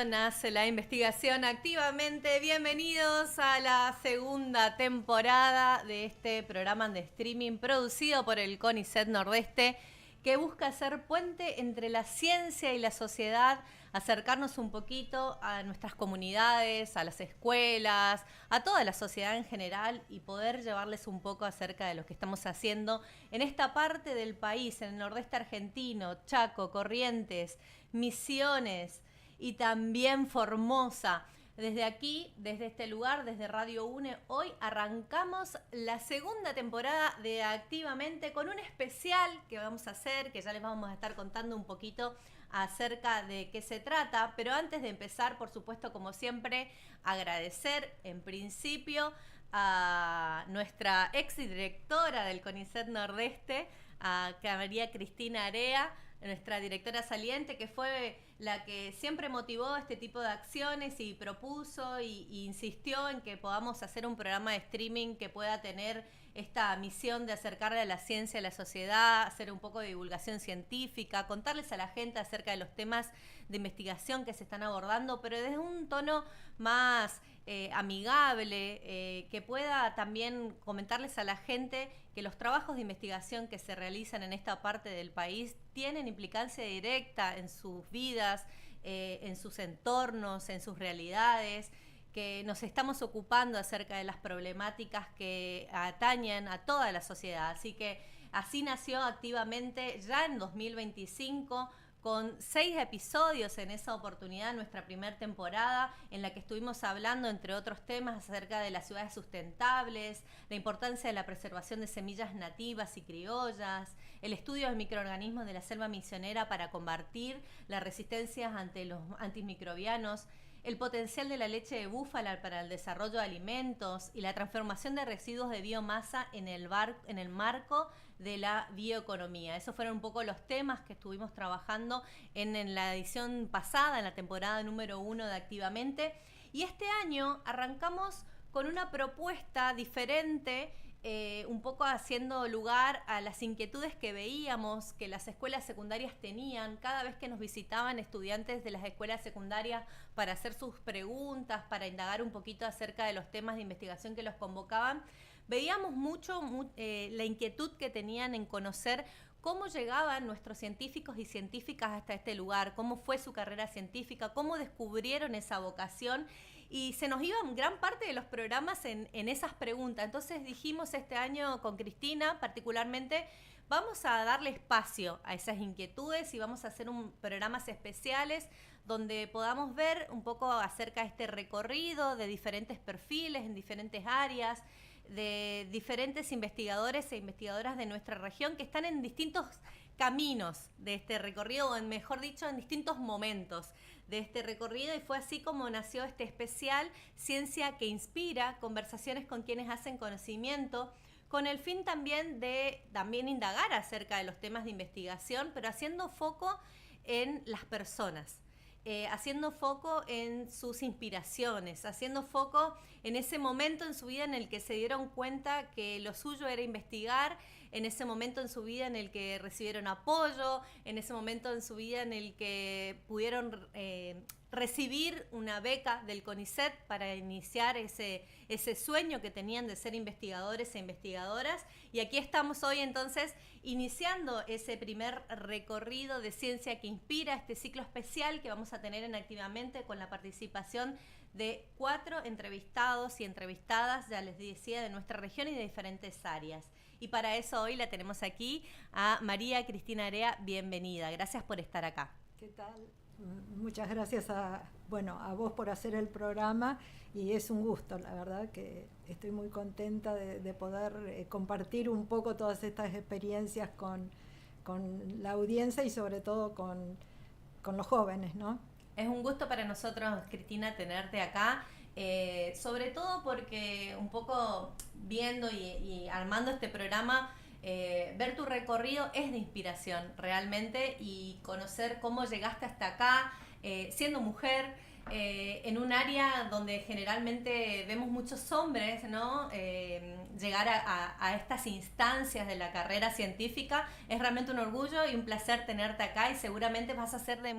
Nace la investigación activamente. Bienvenidos a la segunda temporada de este programa de streaming producido por el CONICET Nordeste, que busca ser puente entre la ciencia y la sociedad, acercarnos un poquito a nuestras comunidades, a las escuelas, a toda la sociedad en general y poder llevarles un poco acerca de lo que estamos haciendo en esta parte del país, en el nordeste argentino, Chaco, Corrientes, Misiones y también Formosa. Desde aquí, desde este lugar, desde Radio UNE, hoy arrancamos la segunda temporada de Activamente con un especial que vamos a hacer, que ya les vamos a estar contando un poquito acerca de qué se trata. Pero antes de empezar, por supuesto, como siempre, agradecer en principio a nuestra exdirectora del CONICET Nordeste, a María Cristina Area, nuestra directora saliente, que fue la que siempre motivó este tipo de acciones y propuso y insistió en que podamos hacer un programa de streaming que pueda tener esta misión de acercarle a la ciencia a la sociedad, hacer un poco de divulgación científica, contarles a la gente acerca de los temas de investigación que se están abordando, pero desde un tono más amigable, que pueda también comentarles a la gente que los trabajos de investigación que se realizan en esta parte del país tienen implicancia directa en sus vidas, en sus entornos, en sus realidades, que nos estamos ocupando acerca de las problemáticas que atañen a toda la sociedad. Así que así nació Activamente ya en 2025, con 6 episodios en esa oportunidad, nuestra primera temporada, en la que estuvimos hablando, entre otros temas, acerca de las ciudades sustentables, la importancia de la preservación de semillas nativas y criollas, el estudio de microorganismos de la selva misionera para combatir las resistencias ante los antimicrobianos, el potencial de la leche de búfala para el desarrollo de alimentos y la transformación de residuos de biomasa en el marco de la bioeconomía. Esos fueron un poco los temas que estuvimos trabajando en la edición pasada, en la temporada número 1 de Activamente. Y este año arrancamos con una propuesta diferente, un poco haciendo lugar a las inquietudes que veíamos que las escuelas secundarias tenían cada vez que nos visitaban estudiantes de las escuelas secundarias para hacer sus preguntas, para indagar un poquito acerca de los temas de investigación que los convocaban. Veíamos mucho la inquietud que tenían en conocer cómo llegaban nuestros científicos y científicas hasta este lugar, cómo fue su carrera científica, cómo descubrieron esa vocación, y se nos iban gran parte de los programas en esas preguntas. Entonces dijimos este año con Cristina particularmente, vamos a darle espacio a esas inquietudes y vamos a hacer programas especiales donde podamos ver un poco acerca de este recorrido de diferentes perfiles en diferentes áreas, de diferentes investigadores e investigadoras de nuestra región que están en distintos caminos de este recorrido, o mejor dicho, en distintos momentos de este recorrido, y fue así como nació este especial Ciencia que Inspira, conversaciones con quienes hacen conocimiento, con el fin también de indagar acerca de los temas de investigación, pero haciendo foco en las personas. Haciendo foco en sus inspiraciones, haciendo foco en ese momento en su vida en el que se dieron cuenta que lo suyo era investigar, en ese momento en su vida en el que recibieron apoyo, en ese momento en su vida en el que pudieron recibir una beca del CONICET para iniciar ese sueño que tenían de ser investigadores e investigadoras. Y aquí estamos hoy entonces iniciando ese primer recorrido de Ciencia que Inspira, este ciclo especial que vamos a tener en Activamente con la participación de 4 entrevistados y entrevistadas, ya les decía, de nuestra región y de diferentes áreas. Y para eso hoy la tenemos aquí a María Cristina Area. Bienvenida, gracias por estar acá. ¿Qué tal? Muchas gracias a vos por hacer el programa, y es un gusto, la verdad que estoy muy contenta de poder compartir un poco todas estas experiencias con la audiencia y sobre todo con los jóvenes, ¿no? Es un gusto para nosotros, Cristina, tenerte acá, sobre todo porque un poco viendo y armando este programa, ver tu recorrido es de inspiración realmente, y conocer cómo llegaste hasta acá, siendo mujer, en un área donde generalmente vemos muchos hombres, ¿no? Llegar a estas instancias de la carrera científica es realmente un orgullo y un placer tenerte acá, y seguramente vas a ser de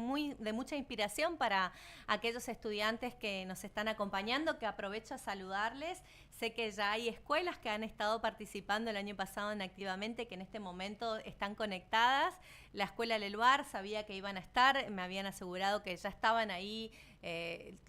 mucha inspiración para aquellos estudiantes que nos están acompañando, que aprovecho a saludarles. Sé que ya hay escuelas que han estado participando el año pasado en Activamente, que en este momento están conectadas. La escuela Leluar sabía que iban a estar, me habían asegurado que ya estaban ahí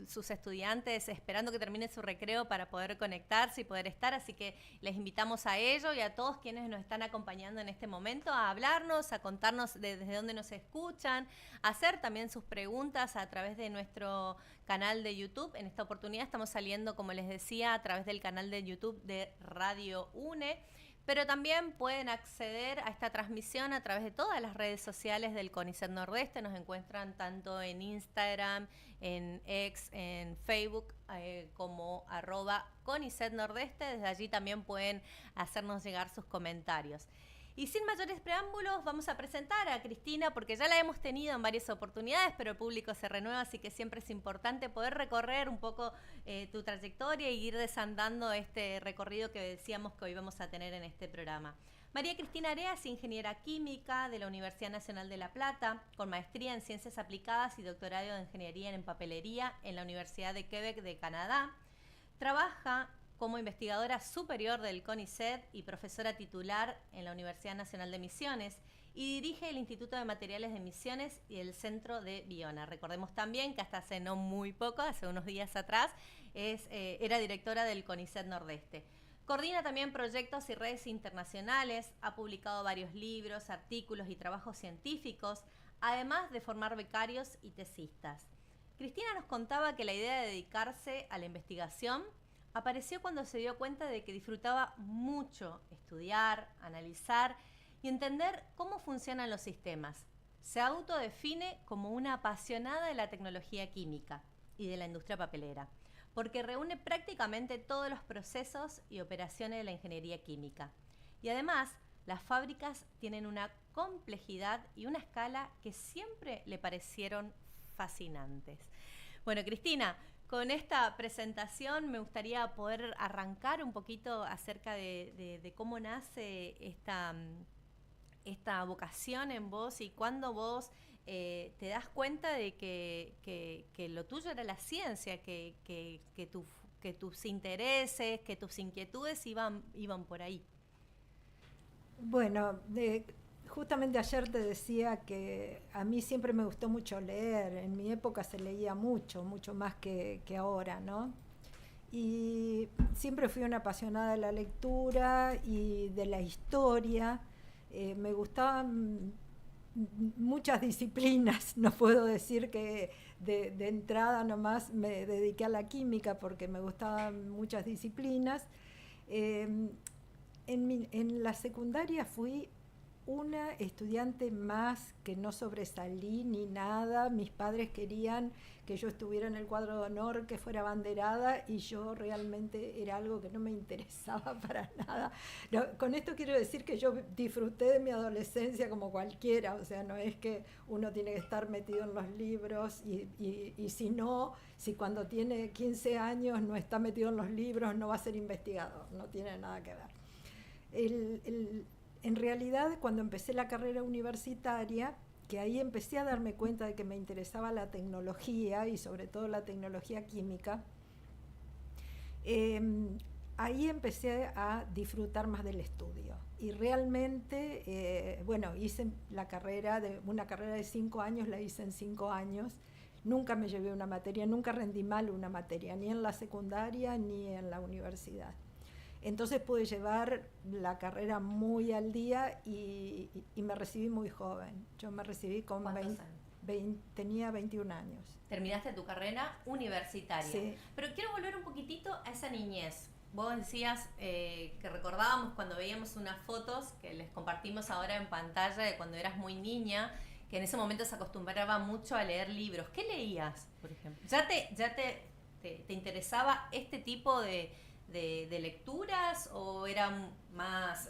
sus estudiantes esperando que termine su recreo para poder conectarse y poder estar, así que les invitamos a ello y a todos quienes nos están acompañando en este momento a hablarnos, a contarnos desde dónde nos escuchan, a hacer también sus preguntas a través de nuestro canal de YouTube. En esta oportunidad estamos saliendo, como les decía, a través del canal de YouTube de Radio UNE, pero también pueden acceder a esta transmisión a través de todas las redes sociales del CONICET Nordeste. Nos encuentran tanto en Instagram, en X, en Facebook, como @CONICET Nordeste. Desde allí también pueden hacernos llegar sus comentarios. Y sin mayores preámbulos, vamos a presentar a Cristina, porque ya la hemos tenido en varias oportunidades, pero el público se renueva, así que siempre es importante poder recorrer un poco tu trayectoria y ir desandando este recorrido que decíamos que hoy vamos a tener en este programa. María Cristina Area es ingeniera química de la Universidad Nacional de La Plata, con maestría en Ciencias Aplicadas y doctorado en Ingeniería en Papelería en la Universidad de Quebec de Canadá. Trabaja como investigadora superior del CONICET y profesora titular en la Universidad Nacional de Misiones, y dirige el Instituto de Materiales de Misiones y el Centro de Biona. Recordemos también que hasta hace no muy poco, hace unos días atrás, era directora del CONICET Nordeste. Coordina también proyectos y redes internacionales, ha publicado varios libros, artículos y trabajos científicos, además de formar becarios y tesistas. Cristina nos contaba que la idea de dedicarse a la investigación apareció cuando se dio cuenta de que disfrutaba mucho estudiar, analizar y entender cómo funcionan los sistemas. Se autodefine como una apasionada de la tecnología química y de la industria papelera, porque reúne prácticamente todos los procesos y operaciones de la ingeniería química. Y además, las fábricas tienen una complejidad y una escala que siempre le parecieron fascinantes. Bueno, Cristina, con esta presentación me gustaría poder arrancar un poquito acerca de cómo nace esta vocación en vos y cuándo vos te das cuenta de que lo tuyo era la ciencia, que tus intereses, que tus inquietudes iban por ahí. Bueno, justamente ayer te decía que a mí siempre me gustó mucho leer. En mi época se leía mucho más que ahora, ¿no? Y siempre fui una apasionada de la lectura y de la historia. Me gustaban muchas disciplinas. No puedo decir que de entrada nomás me dediqué a la química, porque me gustaban muchas disciplinas. En la secundaria fui una estudiante más que no sobresalí ni nada. Mis padres querían que yo estuviera en el cuadro de honor, que fuera abanderada, y yo realmente era algo que no me interesaba para nada. No, con esto quiero decir que yo disfruté de mi adolescencia como cualquiera, o sea, no es que uno tiene que estar metido en los libros y si cuando tiene 15 años no está metido en los libros, no va a ser investigador, no tiene nada que ver. En realidad, cuando empecé la carrera universitaria, que ahí empecé a darme cuenta de que me interesaba la tecnología y sobre todo la tecnología química, ahí empecé a disfrutar más del estudio. Y realmente, hice una carrera de 5 años, la hice en 5 años. Nunca me llevé una materia, nunca rendí mal una materia, ni en la secundaria ni en la universidad. Entonces pude llevar la carrera muy al día y me recibí muy joven. Yo me recibí con tenía 21 años. Terminaste tu carrera universitaria. Sí. Pero quiero volver un poquitito a esa niñez. Vos decías que recordábamos cuando veíamos unas fotos que les compartimos ahora en pantalla de cuando eras muy niña, que en ese momento se acostumbraba mucho a leer libros. ¿Qué leías, por ejemplo? ¿Ya te interesaba este tipo de lecturas, o eran más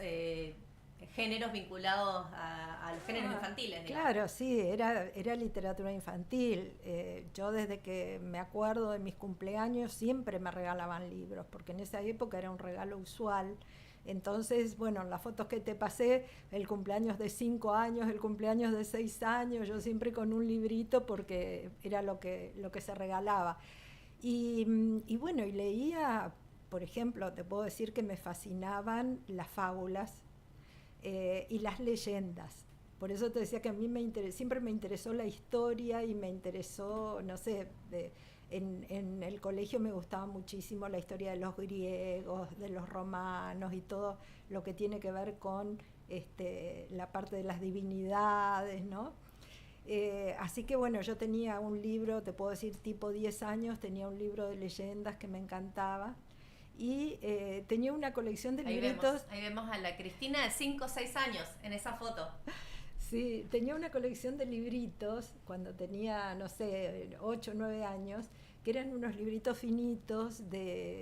géneros vinculados a los géneros infantiles, digamos. Claro, sí, era literatura infantil. Yo desde que me acuerdo de mis cumpleaños siempre me regalaban libros, porque en esa época era un regalo usual. Entonces, bueno, las fotos que te pasé, el cumpleaños de 5 años, el cumpleaños de 6 años, yo siempre con un librito porque era lo que se regalaba. Y bueno, y leía, por ejemplo, te puedo decir que me fascinaban las fábulas y las leyendas. Por eso te decía que a mí siempre me interesó la historia y me interesó, no sé, en el colegio me gustaba muchísimo la historia de los griegos, de los romanos y todo lo que tiene que ver con la parte de las divinidades, ¿no? Así que bueno, yo tenía un libro, te puedo decir tipo 10 años, tenía un libro de leyendas que me encantaba. Y tenía una colección de libritos. Ahí vemos a la Cristina de 5 o 6 años en esa foto. Sí, tenía una colección de libritos cuando tenía, no sé, 8 o 9 años, que eran unos libritos finitos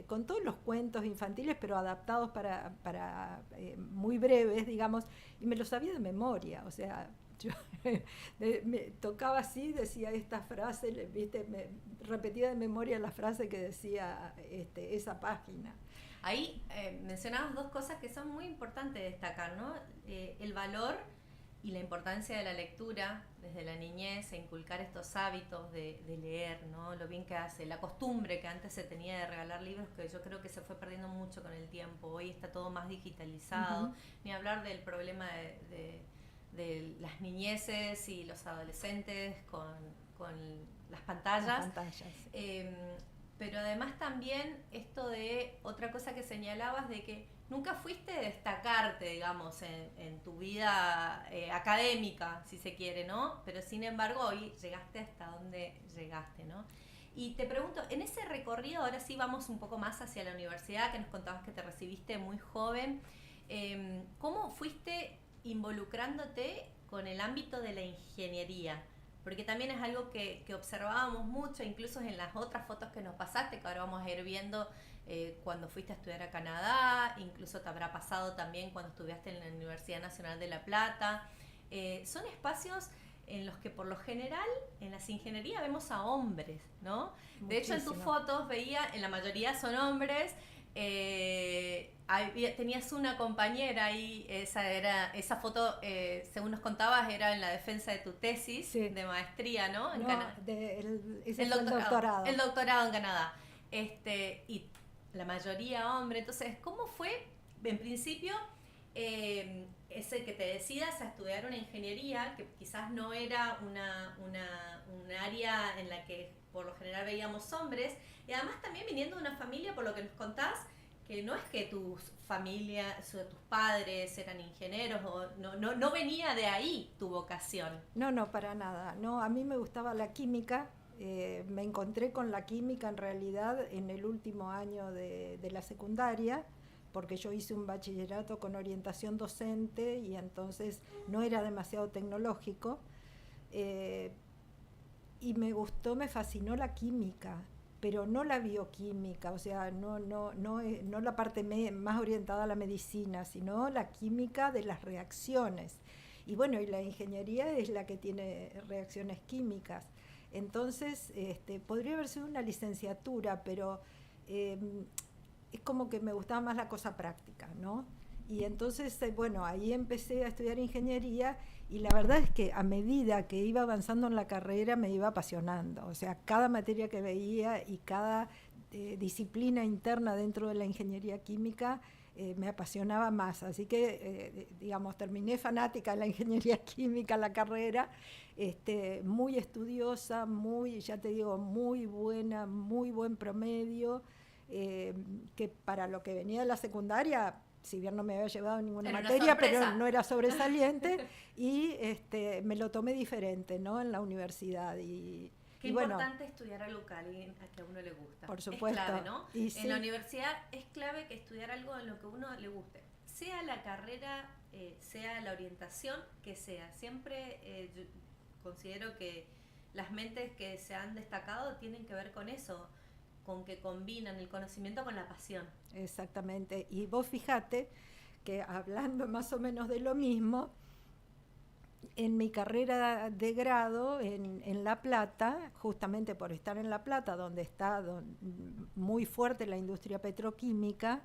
con todos los cuentos infantiles, pero adaptados para muy breves, digamos, y me los sabía de memoria, o sea, yo me tocaba así, decía esta frase, ¿viste? Me repetía de memoria la frase que decía esa página. Ahí mencionabas dos cosas que son muy importantes de destacar, ¿no? El valor y la importancia de la lectura desde la niñez, e inculcar estos hábitos de leer, ¿no? Lo bien que hace, la costumbre que antes se tenía de regalar libros, que yo creo que se fue perdiendo mucho con el tiempo. Hoy está todo más digitalizado, uh-huh. Ni hablar del problema de las niñeces y los adolescentes con las pantallas. Pero además también esto de otra cosa que señalabas, de que nunca fuiste a destacarte, digamos, en tu vida académica, si se quiere, ¿no? Pero sin embargo hoy llegaste hasta donde llegaste, ¿no? Y te pregunto, en ese recorrido, ahora sí vamos un poco más hacia la universidad, que nos contabas que te recibiste muy joven, ¿cómo fuiste involucrándote con el ámbito de la ingeniería? Porque también es algo que observábamos mucho, incluso en las otras fotos que nos pasaste, que ahora vamos a ir viendo cuando fuiste a estudiar a Canadá, incluso te habrá pasado también cuando estudiaste en la Universidad Nacional de La Plata. Son espacios en los que por lo general en las ingenierías vemos a hombres, ¿no? Muchísimo. De hecho en tus fotos veía, en la mayoría son hombres. Tenías una compañera ahí, esa foto, según nos contabas, era en la defensa de tu tesis, sí, de maestría, ¿no? En el doctorado. El doctorado en Canadá. Y la mayoría hombre. Entonces, ¿cómo fue, en principio, ese que te decidas a estudiar una ingeniería, que quizás no era un área en la que por lo general veíamos hombres, y además también viniendo de una familia, por lo que nos contás, que no es que tus padres eran ingenieros, o no venía de ahí tu vocación? No, para nada. No, a mí me gustaba la química. Me encontré con la química en realidad en el último año de la secundaria, porque yo hice un bachillerato con orientación docente y entonces no era demasiado tecnológico. Y me fascinó la química, pero no la bioquímica, o sea, no la parte más orientada a la medicina, sino la química de las reacciones. Y bueno, y la ingeniería es la que tiene reacciones químicas. Entonces, podría haber sido una licenciatura, pero es como que me gustaba más la cosa práctica, ¿no? Y entonces, bueno, ahí empecé a estudiar ingeniería y la verdad es que a medida que iba avanzando en la carrera me iba apasionando. O sea, cada materia que veía y cada disciplina interna dentro de la ingeniería química me apasionaba más. Así que, digamos, terminé fanática de la ingeniería química, la carrera, muy estudiosa, ya te digo, muy buena, muy buen promedio, que para lo que venía de la secundaria, si bien no me había llevado ninguna materia, pero no era sobresaliente, y me lo tomé diferente, ¿no? En la universidad. Qué importante estudiar algo que a uno le gusta. Por supuesto. Es clave, ¿no? En la universidad es clave que estudiar algo en lo que a uno le guste. Sea la carrera, sea la orientación que sea. Siempre yo considero que las mentes que se han destacado tienen que ver con eso, con que combinan el conocimiento con la pasión. Exactamente. Y vos fijate que hablando más o menos de lo mismo, en mi carrera de grado en La Plata, justamente por estar en La Plata, donde está muy fuerte la industria petroquímica,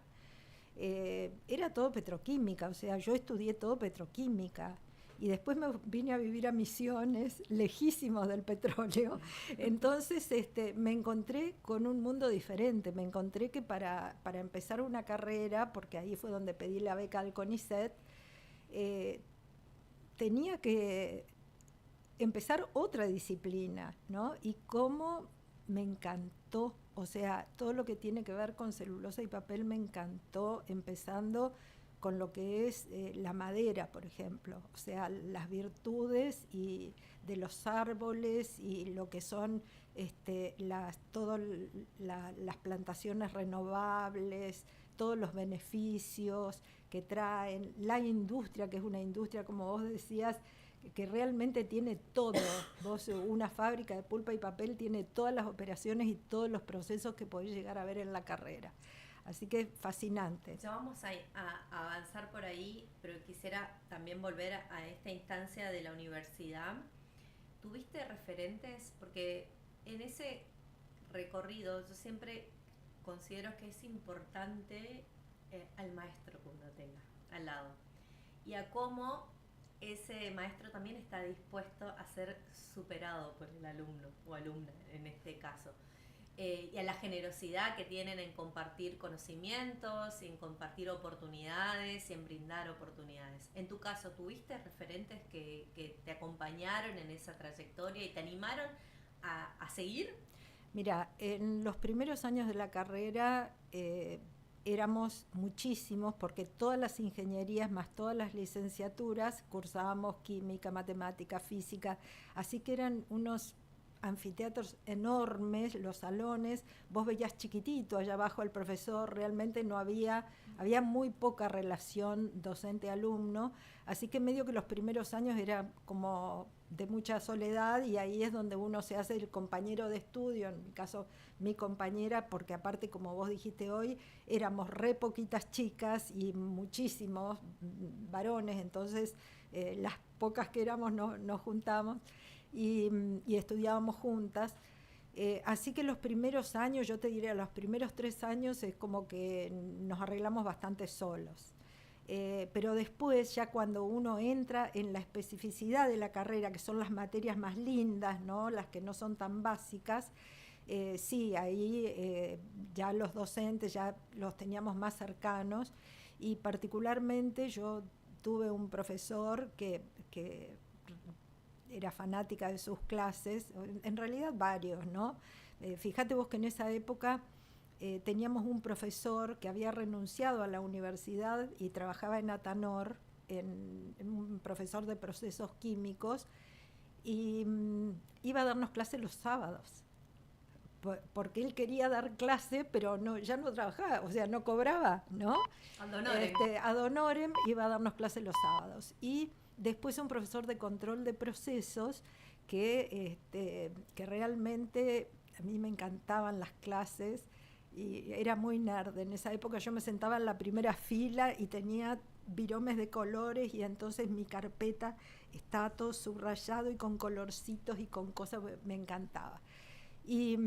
era todo petroquímica, o sea, yo estudié todo petroquímica. Y después me vine a vivir a Misiones, lejísimos del petróleo. Entonces me encontré con un mundo diferente. Me encontré que para empezar una carrera, porque ahí fue donde pedí la beca al CONICET, tenía que empezar otra disciplina, ¿no? Y cómo me encantó, o sea, todo lo que tiene que ver con celulosa y papel me encantó, empezando con lo que es la madera, por ejemplo, o sea, las virtudes de los árboles y lo que son todas las plantaciones renovables, todos los beneficios que traen, la industria, que es una industria, como vos decías, que realmente tiene todo. Vos, una fábrica de pulpa y papel tiene todas las operaciones y todos los procesos que podés llegar a ver en la carrera. Así que fascinante. Ya vamos a avanzar por ahí, pero quisiera también volver a esta instancia de la universidad. ¿Tuviste referentes? Porque en ese recorrido yo siempre considero que es importante al maestro que uno tenga al lado y a cómo ese maestro también está dispuesto a ser superado por el alumno o alumna en este caso. Y a la generosidad que tienen en compartir conocimientos, en compartir oportunidades y en brindar oportunidades. En tu caso, ¿tuviste referentes que te acompañaron en esa trayectoria y te animaron a seguir? Mira, en los primeros años de la carrera éramos muchísimos, porque todas las ingenierías más todas las licenciaturas cursábamos química, matemática, física, así que eran unos anfiteatros enormes, los salones, vos veías chiquitito allá abajo al profesor, realmente no había muy poca relación docente-alumno, así que medio que los primeros años era como de mucha soledad, y ahí es donde uno se hace el compañero de estudio, en mi caso mi compañera, porque aparte, como vos dijiste hoy, éramos re poquitas chicas y muchísimos varones, entonces las pocas que éramos nos juntamos y estudiábamos juntas. Así que los primeros años, yo te diría, los primeros 3 años es como que nos arreglamos bastante solos. Pero después, ya cuando uno entra en la especificidad de la carrera, que son las materias más lindas, ¿no? Las que no son tan básicas, sí, ahí ya los docentes ya los teníamos más cercanos, y particularmente yo tuve un profesor que era fanática de sus clases, en realidad varios, ¿no? Fíjate vos que en esa época teníamos un profesor que había renunciado a la universidad y trabajaba en Atanor, en un profesor de procesos químicos, y iba a darnos clase los sábados, porque él quería dar clase, pero ya no trabajaba, o sea, no cobraba, ¿no? Ad honorem iba a darnos clase los sábados. Y después un profesor de control de procesos que realmente a mí me encantaban las clases, y era muy nerd. En esa época yo me sentaba en la primera fila y tenía viromes de colores, y entonces mi carpeta estaba todo subrayado y con colorcitos y con cosas, me encantaba. Y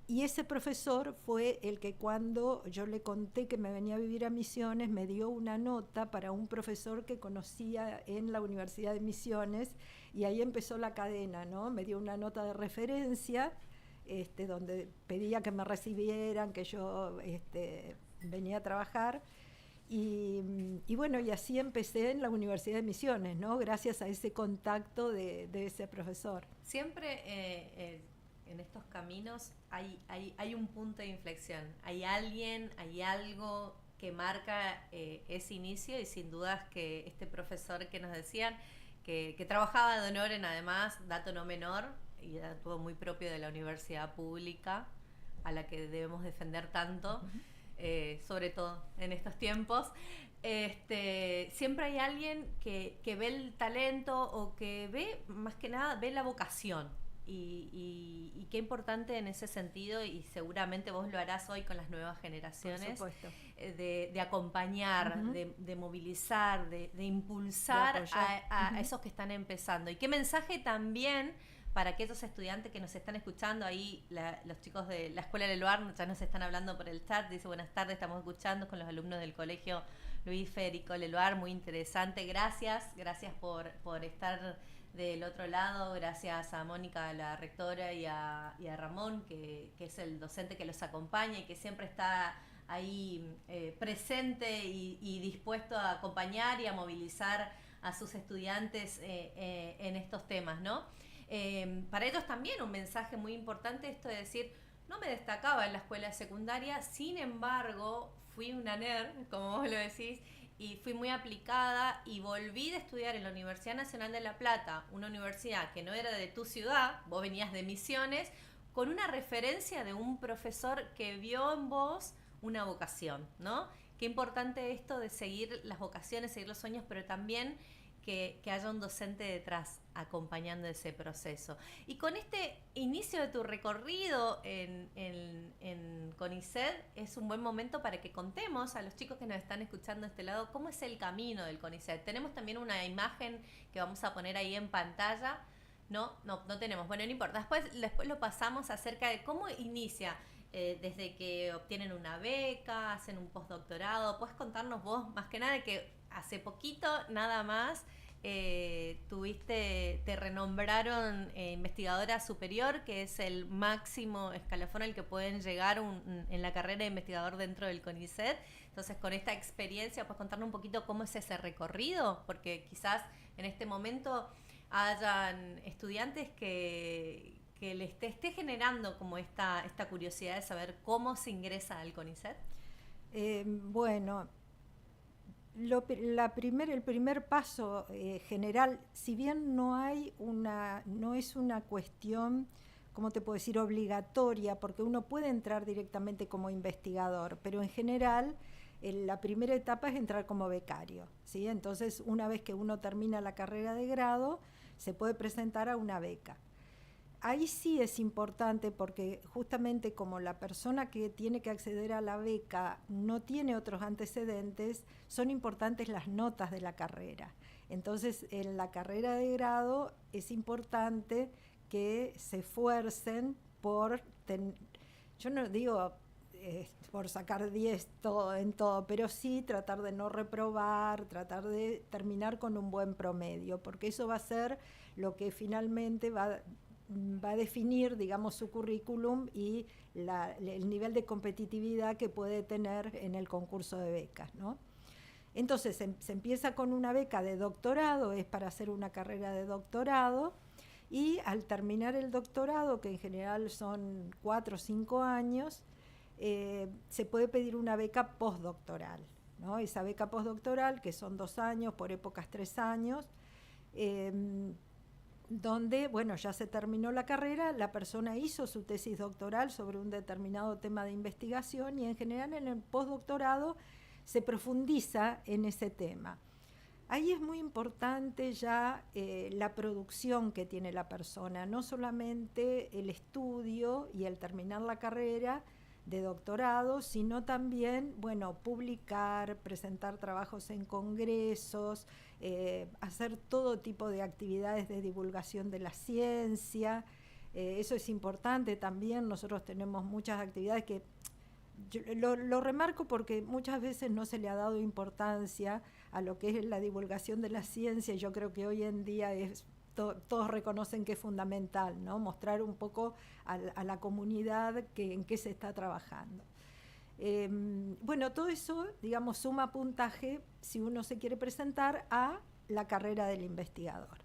ese profesor fue el que, cuando yo le conté que me venía a vivir a Misiones, me dio una nota para un profesor que conocía en la Universidad de Misiones, y ahí empezó la cadena, ¿no? Me dio una nota de referencia, donde pedía que me recibieran, que yo venía a trabajar, y bueno, y así empecé en la Universidad de Misiones, ¿no? Gracias a ese contacto de ese profesor. Siempre en estos caminos hay un punto de inflexión, hay alguien, hay algo que marca ese inicio, y sin dudas que este profesor que nos decían que trabajaba de honor en, además, dato no menor, y dato muy propio de la universidad pública, a la que debemos defender tanto, sobre todo en estos tiempos. Siempre hay alguien que ve el talento, o que ve, más que nada, ve la vocación. y qué importante en ese sentido, y seguramente vos lo harás hoy con las nuevas generaciones, de acompañar, de movilizar, de impulsar a esos que están empezando. Y qué mensaje también para aquellos estudiantes que nos están escuchando. Ahí los chicos de la Escuela Leluar ya nos están hablando por el chat. Dice: buenas tardes, estamos escuchando con los alumnos del colegio Luis Federico Leluar. Muy interesante, gracias por estar del otro lado. Gracias a Mónica, la rectora, y a Ramón, que es el docente que los acompaña y que siempre está ahí presente y dispuesto a acompañar y a movilizar a sus estudiantes en estos temas, ¿no? Para ellos también un mensaje muy importante, esto de decir: no me destacaba en la escuela secundaria, sin embargo fui una nerd, como vos lo decís, y fui muy aplicada, y volví de estudiar en la Universidad Nacional de La Plata, una universidad que no era de tu ciudad, vos venías de Misiones, con una referencia de un profesor que vio en vos una vocación, ¿no? Qué importante esto de seguir las vocaciones, seguir los sueños, pero también que haya un docente detrás acompañando ese proceso. Y con este inicio de tu recorrido en CONICET, es un buen momento para que contemos a los chicos que nos están escuchando de este lado cómo es el camino del CONICET. Tenemos también una imagen que vamos a poner ahí en pantalla. No tenemos. Bueno, no importa. Después lo pasamos acerca de cómo inicia. Desde que obtienen una beca, hacen un postdoctorado. ¿Puedes contarnos vos, más que nada, de que hace poquito nada más te renombraron investigadora superior, que es el máximo escalafón al que pueden llegar en la carrera de investigador dentro del CONICET? Entonces, con esta experiencia, ¿puedes contarnos un poquito cómo es ese recorrido? Porque quizás en este momento hayan estudiantes que les esté generando como esta curiosidad de saber cómo se ingresa al CONICET. Bueno, el primer paso general, si bien no es una cuestión, ¿cómo te puedo decir?, obligatoria, porque uno puede entrar directamente como investigador, pero en general la primera etapa es entrar como becario, ¿sí? Entonces, una vez que uno termina la carrera de grado, se puede presentar a una beca. Ahí sí es importante, porque justamente como la persona que tiene que acceder a la beca no tiene otros antecedentes, son importantes las notas de la carrera. Entonces, en la carrera de grado es importante que se esfuercen yo no digo por sacar 10 en todo, pero sí tratar de no reprobar, tratar de terminar con un buen promedio, porque eso va a ser lo que finalmente va a definir, digamos, su currículum y el nivel de competitividad que puede tener en el concurso de becas, ¿no? Entonces, se empieza con una beca de doctorado, es para hacer una carrera de doctorado, y al terminar el doctorado, que en general son 4 o 5 años, se puede pedir una beca postdoctoral, ¿no? Esa beca postdoctoral, que son 2 años, por épocas 3 años, donde, bueno, ya se terminó la carrera, la persona hizo su tesis doctoral sobre un determinado tema de investigación, y en general en el postdoctorado se profundiza en ese tema. Ahí es muy importante ya la producción que tiene la persona, no solamente el estudio y el terminar la carrera de doctorado, sino también, bueno, publicar, presentar trabajos en congresos, hacer todo tipo de actividades de divulgación de la ciencia. Eso es importante también. Nosotros tenemos muchas actividades que yo lo remarco porque muchas veces no se le ha dado importancia a lo que es la divulgación de la ciencia. Yo creo que hoy en día todos reconocen que es fundamental, ¿no? Mostrar un poco a la comunidad en qué se está trabajando. Bueno, todo eso, digamos, suma puntaje si uno se quiere presentar a la carrera del investigador.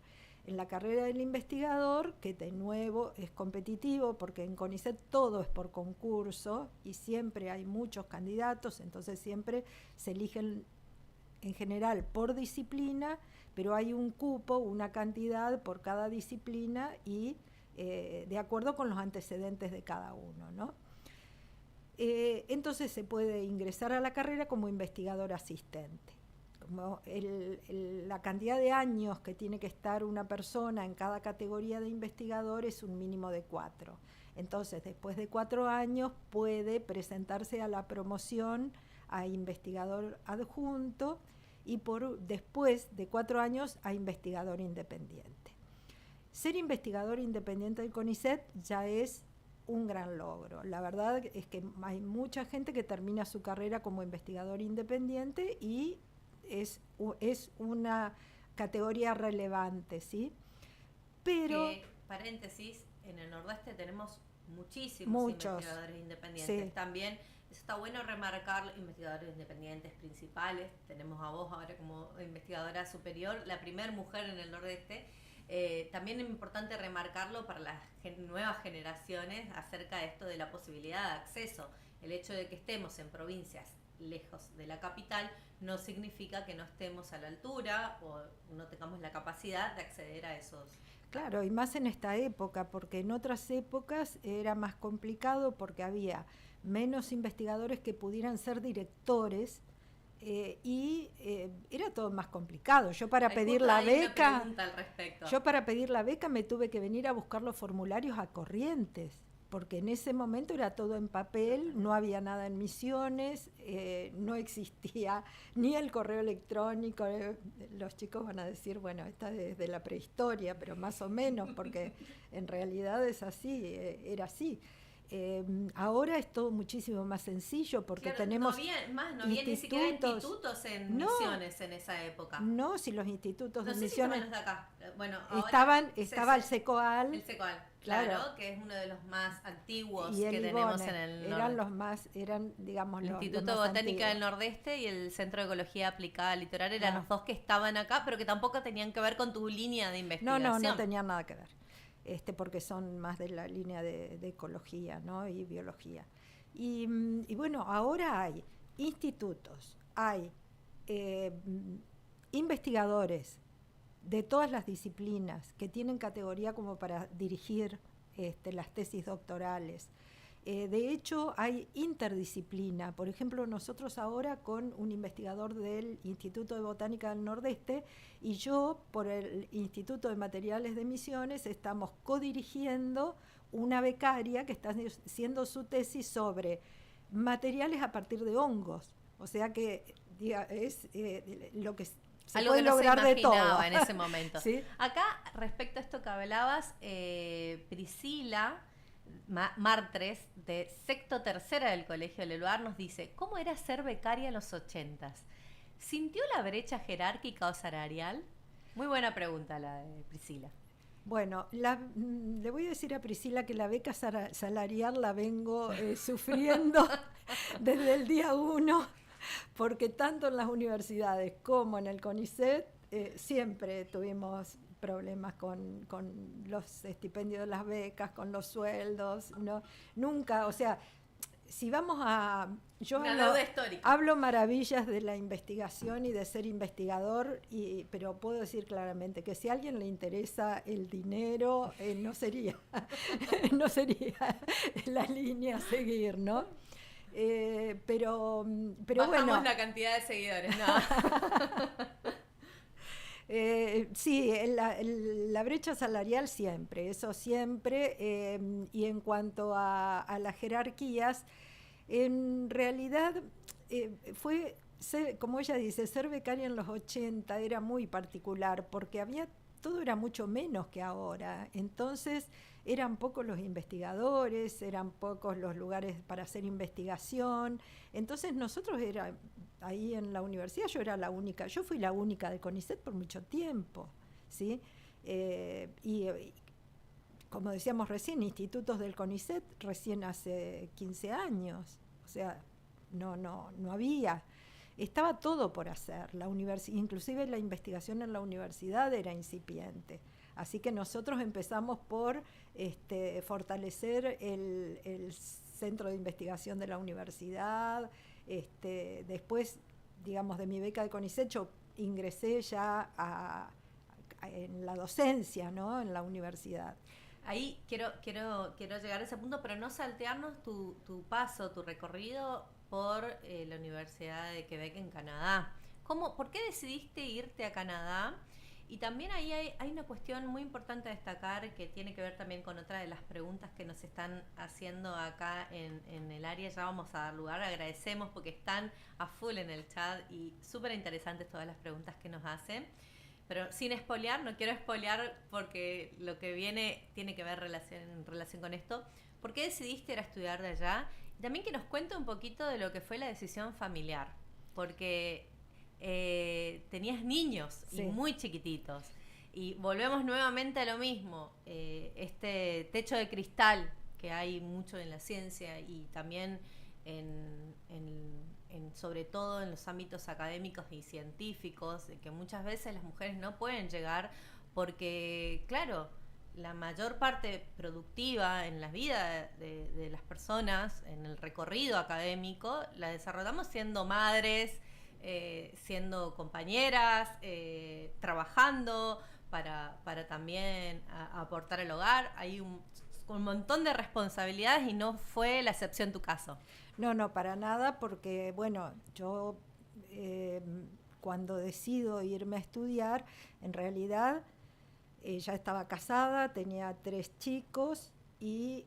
En la carrera del investigador, que de nuevo es competitivo, porque en CONICET todo es por concurso y siempre hay muchos candidatos, entonces siempre se eligen en general por disciplina, pero hay un cupo, una cantidad por cada disciplina y de acuerdo con los antecedentes de cada uno, ¿no? Entonces se puede ingresar a la carrera como investigador asistente. como la cantidad de años que tiene que estar una persona en cada categoría de investigador es un mínimo de 4. Entonces, después de 4 años puede presentarse a la promoción a investigador adjunto y después de 4 años a investigador independiente. Ser investigador independiente del CONICET ya es un gran logro. La verdad es que hay mucha gente que termina su carrera como investigador independiente y es una categoría relevante, ¿sí? Pero... paréntesis, en el Nordeste tenemos muchos investigadores independientes. Sí. También está bueno remarcar investigadores independientes principales. Tenemos a vos ahora como investigadora superior, la primera mujer en el Nordeste. También es importante remarcarlo para las nuevas generaciones acerca de esto de la posibilidad de acceso. El hecho de que estemos en provincias lejos de la capital no significa que no estemos a la altura o no tengamos la capacidad de acceder a esos. Claro, y más en esta época, porque en otras épocas era más complicado porque había menos investigadores que pudieran ser directores. Era todo más complicado. Yo para pedir la beca me tuve que venir a buscar los formularios a Corrientes, porque en ese momento era todo en papel, no había nada en Misiones, no existía ni el correo electrónico. Los chicos van a decir, bueno, está desde la prehistoria, pero más o menos, porque en realidad es así, era así. Ahora es todo muchísimo más sencillo porque tenemos no había ni siquiera institutos en Misiones en esa época. No, si los institutos de Misiones los de acá. Bueno, estaba el SECOAL. El SECOAL, claro, que es uno de los más antiguos y que tenemos en el Nordeste. Digamos, el Instituto de Botánica del Nordeste y el Centro de Ecología Aplicada al Litoral eran los dos que estaban acá, pero que tampoco tenían que ver con tu línea de investigación. No tenían nada que ver. Porque son más de la línea de ecología, ¿no? Y biología. Y bueno, ahora hay institutos, hay investigadores de todas las disciplinas que tienen categoría como para dirigir las tesis doctorales. De hecho, hay interdisciplina. Por ejemplo, nosotros ahora con un investigador del Instituto de Botánica del Nordeste y yo por el Instituto de Materiales de Misiones estamos codirigiendo una becaria que está haciendo su tesis sobre materiales a partir de hongos. O sea que es lo que se algo puede que no lograr se de todo en ese momento. ¿Sí? Acá, respecto a esto que hablabas, Priscila Martres, de sexto tercera del Colegio Leluar, nos dice: ¿cómo era ser becaria en los 80s? ¿Sintió la brecha jerárquica o salarial? Muy buena pregunta la de Priscila. Bueno, le voy a decir a Priscila que la beca salarial la vengo sufriendo desde el día 1, porque tanto en las universidades como en el CONICET siempre tuvimos problemas con los estipendios de las becas, con los sueldos, nunca, o sea, si vamos a... Yo hablo maravillas de la investigación y de ser investigador, pero puedo decir claramente que si a alguien le interesa el dinero, no sería la línea a seguir, ¿no? Pero bajamos bueno, la cantidad de seguidores, ¿no? Sí, la brecha salarial siempre, eso siempre, y en cuanto a las jerarquías, en realidad fue, como ella dice, ser becaria en los 80 era muy particular porque todo era mucho menos que ahora, entonces eran pocos los investigadores, eran pocos los lugares para hacer investigación, entonces nosotros ahí en la universidad yo fui la única del CONICET por mucho tiempo, ¿sí? Y como decíamos recién, institutos del CONICET recién hace 15 años, o sea, no había. Estaba todo por hacer, inclusive la investigación en la universidad era incipiente. Así que nosotros empezamos por fortalecer el centro de investigación de la universidad. Después, digamos, de mi beca de CONICET, yo ingresé ya en la docencia, ¿no? En la universidad. Ahí quiero llegar a ese punto, pero no saltearnos tu paso, tu recorrido por la Universidad de Quebec en Canadá. ¿Por qué decidiste irte a Canadá? Y también ahí hay una cuestión muy importante a destacar que tiene que ver también con otra de las preguntas que nos están haciendo acá en el área. Ya vamos a dar lugar, agradecemos porque están a full en el chat y súper interesantes todas las preguntas que nos hacen. Pero sin espolear, no quiero espolear porque lo que viene tiene que ver en relación con esto. ¿Por qué decidiste ir a estudiar de allá? Y también que nos cuente un poquito de lo que fue la decisión familiar, porque tenías niños y muy chiquititos. Y volvemos nuevamente a lo mismo, este techo de cristal que hay mucho en la ciencia y también sobre todo en los ámbitos académicos y científicos, que muchas veces las mujeres no pueden llegar porque, claro, la mayor parte productiva en la vida de las personas, en el recorrido académico, la desarrollamos siendo madres, siendo compañeras, trabajando para también aportar al hogar. Hay un montón de responsabilidades y no fue la excepción tu caso. No, para nada, porque bueno, yo cuando decido irme a estudiar, en realidad ya estaba casada, tenía 3 chicos y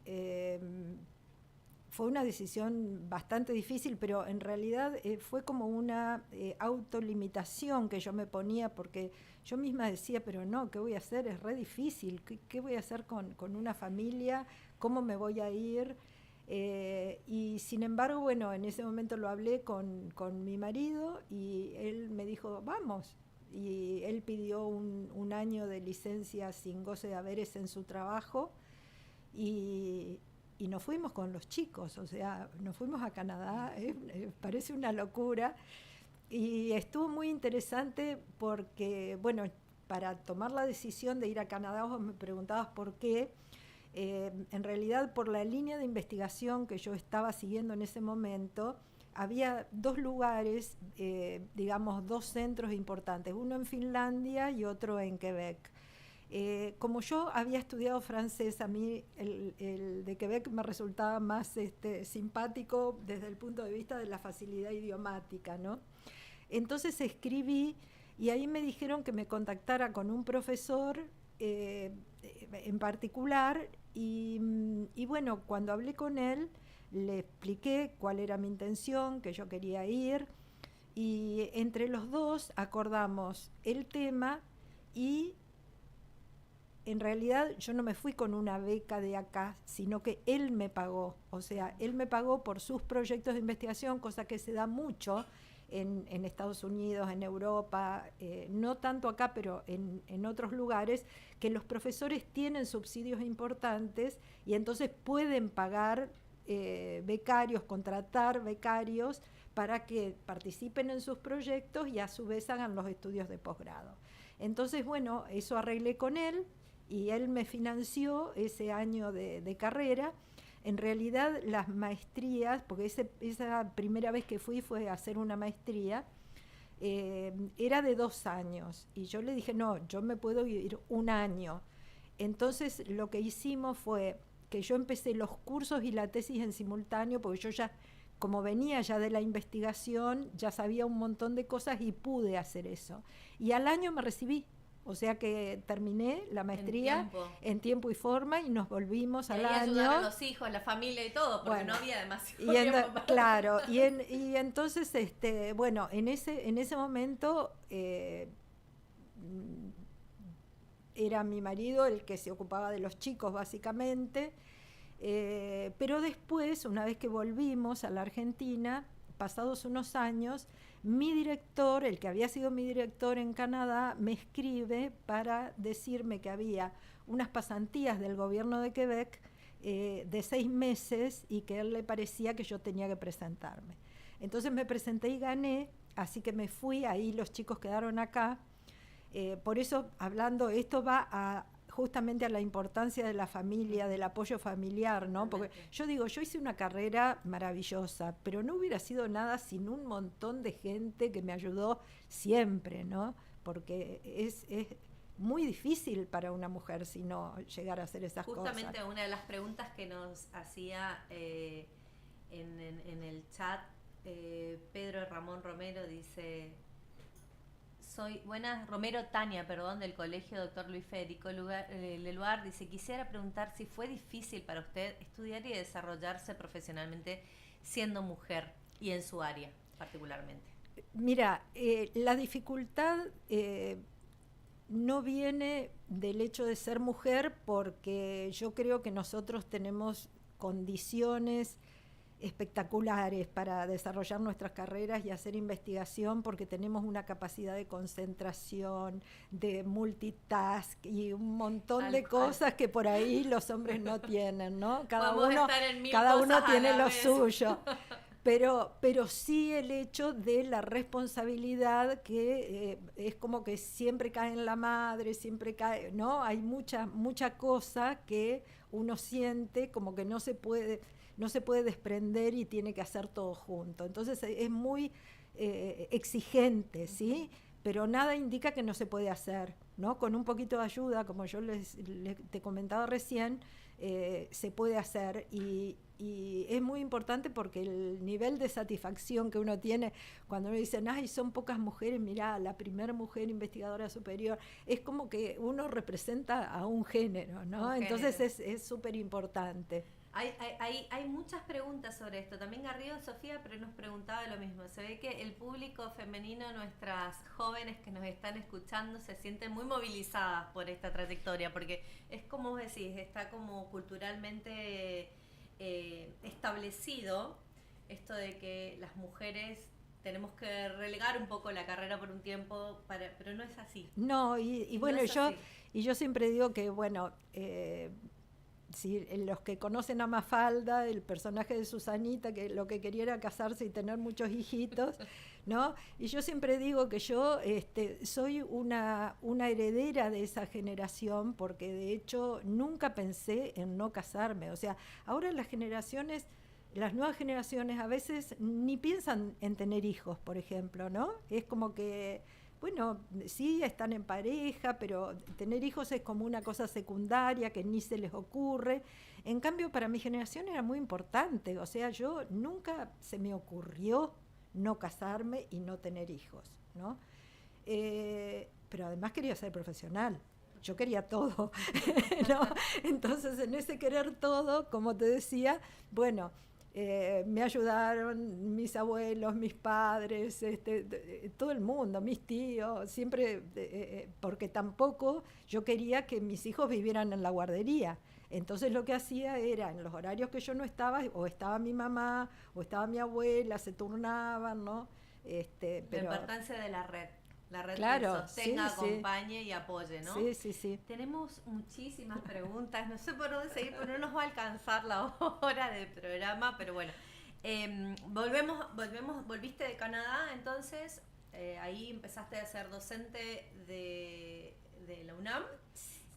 fue una decisión bastante difícil, pero en realidad fue como una autolimitación que yo me ponía, porque yo misma decía, pero no, ¿qué voy a hacer? Es re difícil, ¿qué voy a hacer con una familia? ¿Cómo me voy a ir? Y sin embargo, bueno, en ese momento lo hablé con mi marido y él me dijo, vamos. Y él pidió un año de licencia sin goce de haberes en su trabajo y nos fuimos con los chicos, o sea, nos fuimos a Canadá, parece una locura. Y estuvo muy interesante porque, bueno, para tomar la decisión de ir a Canadá, vos me preguntabas por qué. En realidad, por la línea de investigación que yo estaba siguiendo en ese momento, había 2 lugares, digamos, 2 centros importantes, uno en Finlandia y otro en Quebec. Como yo había estudiado francés, a mí el de Quebec me resultaba más simpático desde el punto de vista de la facilidad idiomática, ¿no? Entonces escribí y ahí me dijeron que me contactara con un profesor en particular y bueno, cuando hablé con él le expliqué cuál era mi intención, que yo quería ir y entre los dos acordamos el tema y en realidad yo no me fui con una beca de acá, sino que él me pagó, o sea, él me pagó por sus proyectos de investigación, cosa que se da mucho en Estados Unidos, en Europa, no tanto acá, pero en otros lugares, que los profesores tienen subsidios importantes y entonces pueden pagar becarios, contratar becarios para que participen en sus proyectos y a su vez hagan los estudios de posgrado. Entonces, bueno, eso arreglé con él y él me financió ese año de carrera. En realidad las maestrías, porque esa primera vez que fui fue a hacer una maestría, era de 2 años y yo le dije, no, yo me puedo ir 1 año. Entonces lo que hicimos fue que yo empecé los cursos y la tesis en simultáneo, porque yo ya, como venía ya de la investigación, ya sabía un montón de cosas y pude hacer eso. Y al año me recibí. O sea que terminé la maestría en tiempo y forma y nos volvimos al año. Ayudar a los hijos, la familia y todo, porque bueno, no había demasiado tiempo para claro, y entonces, bueno, en ese momento era mi marido el que se ocupaba de los chicos básicamente, pero después, una vez que volvimos a la Argentina, pasados unos años, mi director, el que había sido mi director en Canadá, me escribe para decirme que había unas pasantías del gobierno de Quebec de 6 meses y que a él le parecía que yo tenía que presentarme. Entonces me presenté y gané, así que me fui, ahí los chicos quedaron acá. Por eso, hablando, esto va justamente a la importancia de la familia, del apoyo familiar, ¿no? Porque yo digo, yo hice una carrera maravillosa, pero no hubiera sido nada sin un montón de gente que me ayudó siempre, ¿no? Porque es muy difícil para una mujer si no llegar a hacer esas cosas. Justamente una de las preguntas que nos hacía en el chat Pedro Ramón Romero dice, soy Romero Tania, perdón, del Colegio Dr. Luis Federico Leluar. Dice, quisiera preguntar si fue difícil para usted estudiar y desarrollarse profesionalmente siendo mujer y en su área particularmente. Mira, la dificultad no viene del hecho de ser mujer, porque yo creo que nosotros tenemos condiciones espectaculares para desarrollar nuestras carreras y hacer investigación, porque tenemos una capacidad de concentración, de multitask y un montón de cosas que por ahí los hombres no tienen, ¿no? Cada uno tiene lo suyo. Pero sí el hecho de la responsabilidad que es como que siempre cae en la madre, siempre cae, ¿no? Hay mucha cosa que uno siente como que no se puede desprender y tiene que hacer todo junto. Entonces es muy exigente, ¿sí? Pero nada indica que no se puede hacer, ¿no? Con un poquito de ayuda, como yo te comentaba recién, se puede hacer, y es muy importante porque el nivel de satisfacción que uno tiene cuando uno dice, ay, son pocas mujeres, mirá, la primera mujer investigadora superior, es como que uno representa a un género, ¿no? Entonces es súper importante. Hay muchas preguntas sobre esto. También Garrido Sofía nos preguntaba lo mismo. Se ve que el público femenino, nuestras jóvenes que nos están escuchando, se sienten muy movilizadas por esta trayectoria, porque es como vos decís, está como culturalmente establecido esto de que las mujeres tenemos que relegar un poco la carrera por un tiempo, pero no es así. No, y bueno, yo siempre digo que, bueno, si los que conocen a Mafalda, el personaje de Susanita, que lo que quería era casarse y tener muchos hijitos, ¿no? Y yo siempre digo que yo soy una heredera de esa generación, porque de hecho nunca pensé en no casarme. O sea, ahora las nuevas generaciones a veces ni piensan en tener hijos, por ejemplo, ¿no? Es como que, bueno, sí, están en pareja, pero tener hijos es como una cosa secundaria que ni se les ocurre. En cambio, para mi generación era muy importante. O sea, yo nunca se me ocurrió no casarme y no tener hijos, ¿no? Pero además quería ser profesional. Yo quería todo, ¿no? Entonces, en ese querer todo, como te decía, bueno, me ayudaron mis abuelos, mis padres, todo el mundo, mis tíos, siempre, porque tampoco yo quería que mis hijos vivieran en la guardería. Entonces lo que hacía era, en los horarios que yo no estaba, o estaba mi mamá, o estaba mi abuela, se turnaban, ¿no? Pero la importancia de la red. La red, claro, que sostenga, sí, acompañe y apoye, ¿no? Sí. Tenemos muchísimas preguntas, no sé por dónde seguir, pero no nos va a alcanzar la hora del programa, pero bueno. Volviste de Canadá, entonces, ahí empezaste a ser docente de la UNAM,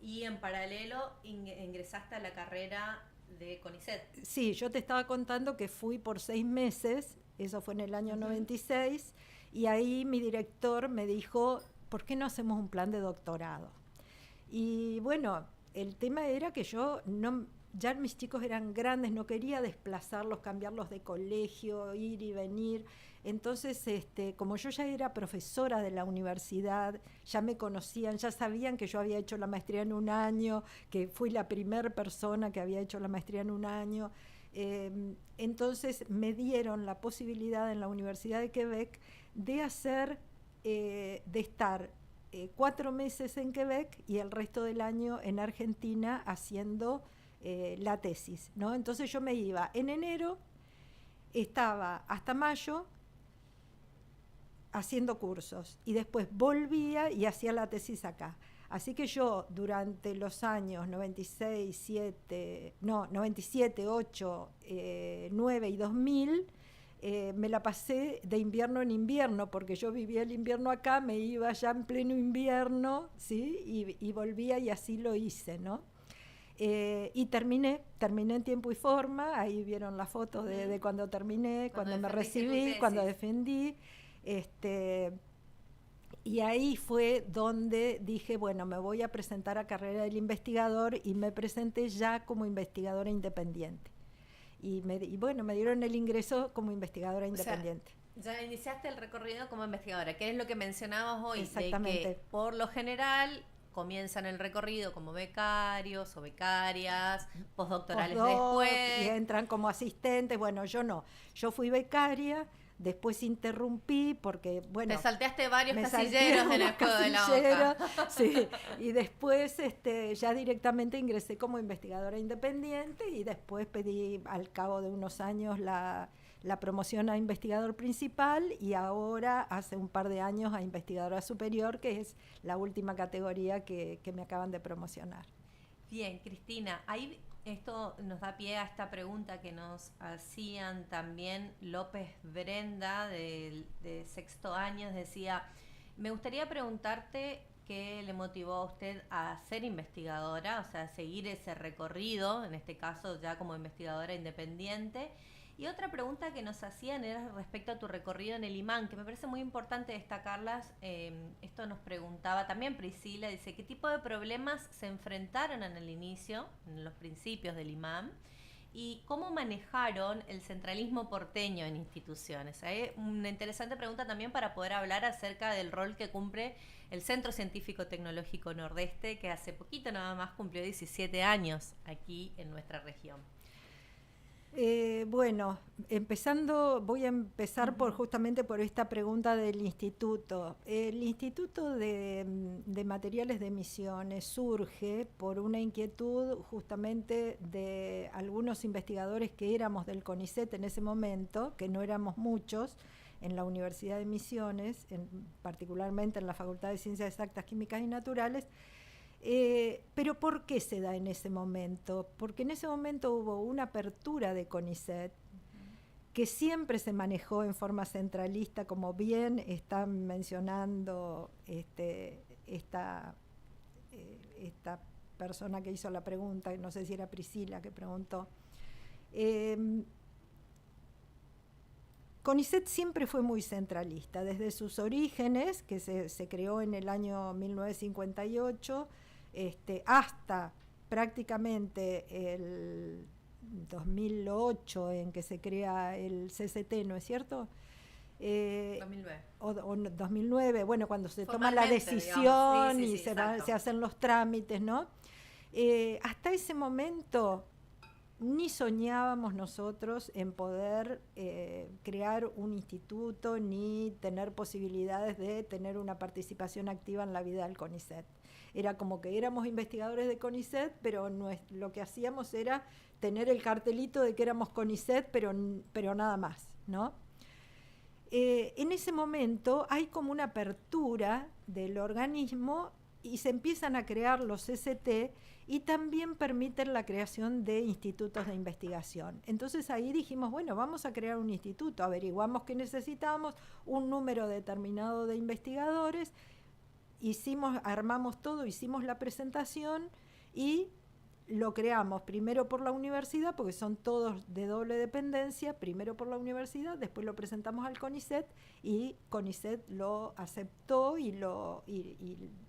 y en paralelo ingresaste a la carrera de CONICET. Sí, yo te estaba contando que fui por 6 meses, eso fue en el año 96, y ahí mi director me dijo, ¿por qué no hacemos un plan de doctorado? Y bueno, el tema era que ya mis chicos eran grandes, no quería desplazarlos, cambiarlos de colegio, ir y venir. Entonces, como yo ya era profesora de la universidad, ya me conocían, ya sabían que yo había hecho la maestría en un año, que fui la primera persona que había hecho la maestría en un año. Entonces me dieron la posibilidad en la Universidad de Quebec de estar 4 meses en Quebec y el resto del año en Argentina haciendo la tesis, ¿no? Entonces yo me iba en enero, estaba hasta mayo haciendo cursos y después volvía y hacía la tesis acá. Así que yo durante los años 97, 8, 9 y 2000 me la pasé de invierno en invierno, porque yo vivía el invierno acá, me iba ya en pleno invierno, ¿sí? Y volvía, y así lo hice, ¿no? Y terminé en tiempo y forma. Ahí vieron las fotos de cuando terminé, cuando me recibí, cuando defendí. Y ahí fue donde dije, bueno, me voy a presentar a carrera del investigador, y me presenté ya como investigadora independiente. Y bueno, me dieron el ingreso como investigadora independiente. Ya iniciaste el recorrido como investigadora, que es lo que mencionabas hoy, Exactamente. de que por lo general comienzan el recorrido como becarios o becarias, postdoctorales Postdoc y después. entran como asistentes. Bueno, yo no. Yo fui becaria, después interrumpí porque, Te bueno, salteaste varios me salté casilleros en el unos juego de la casilleros, hoja. sí, y después ya directamente ingresé como investigadora independiente y después pedí al cabo de unos años la promoción a investigador principal y ahora hace un par de años a investigadora superior, que es la última categoría que me acaban de promocionar. Bien, Cristina, ahí esto nos da pie a esta pregunta que nos hacían también López Brenda de sexto año. Decía, me gustaría preguntarte qué le motivó a usted a ser investigadora, o sea, seguir ese recorrido, en este caso ya como investigadora independiente. Y otra pregunta que nos hacían era respecto a tu recorrido en el imán, que me parece muy importante destacarlas. Esto nos preguntaba también Priscila, dice, ¿qué tipo de problemas se enfrentaron en el inicio, en los principios del imán? ¿Y cómo manejaron el centralismo porteño en instituciones? Hay una interesante pregunta también para poder hablar acerca del rol que cumple el Centro Científico Tecnológico Nordeste, que hace poquito nada más cumplió 17 años aquí en nuestra región. Bueno, voy a empezar justamente por esta pregunta del instituto. El Instituto de Materiales de Emisiones surge por una inquietud justamente de algunos investigadores que éramos del CONICET en ese momento, que no éramos muchos, en la Universidad de Misiones, particularmente en la Facultad de Ciencias Exactas, Químicas y Naturales. Pero ¿por qué se da en ese momento? Porque en ese momento hubo una apertura de CONICET que siempre se manejó en forma centralista, como bien están mencionando esta persona que hizo la pregunta, no sé si era Priscila que preguntó. CONICET siempre fue muy centralista, desde sus orígenes, que se creó en el año 1958, hasta prácticamente el 2008 en que se crea el CCT, ¿no es cierto? 2009. O 2009, bueno, cuando se toma la Formalmente, decisión, digamos. Sí, y sí, se hacen los trámites, ¿no? Hasta ese momento ni soñábamos nosotros en poder crear un instituto ni tener posibilidades de tener una participación activa en la vida del CONICET. Era como que éramos investigadores de CONICET, pero lo que hacíamos era tener el cartelito de que éramos CONICET, pero nada más, ¿no? En ese momento hay como una apertura del organismo y se empiezan a crear los CCT y también permiten la creación de institutos de investigación. Entonces ahí dijimos, bueno, vamos a crear un instituto, averiguamos que necesitábamos un número determinado de investigadores, armamos todo, hicimos la presentación y lo creamos primero por la universidad, porque son todos de doble dependencia, primero por la universidad, después lo presentamos al CONICET y CONICET lo aceptó y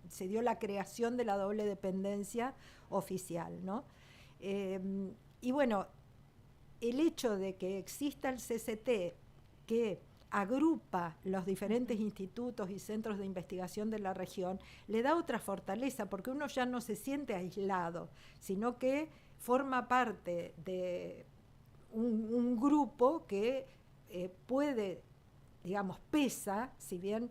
se dio la creación de la doble dependencia oficial, ¿no? Y bueno, el hecho de que exista el CCT que agrupa los diferentes institutos y centros de investigación de la región, le da otra fortaleza, porque uno ya no se siente aislado, sino que forma parte de un grupo que puede, digamos, pesa, si bien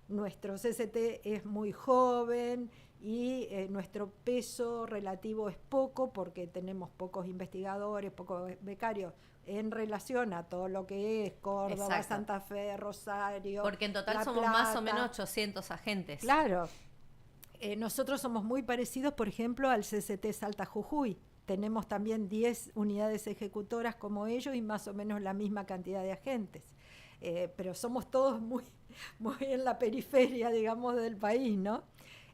nuestro CCT es muy joven y nuestro peso relativo es poco porque tenemos pocos investigadores, pocos becarios, en relación a todo lo que es Córdoba, Exacto. Santa Fe, Rosario, porque en total La somos Plata. más o menos 800 agentes. Claro. Nosotros somos muy parecidos, por ejemplo, al CCT Salta Jujuy. Tenemos también 10 unidades ejecutoras como ellos y más o menos la misma cantidad de agentes. Pero somos todos muy en la periferia, digamos, del país, ¿no?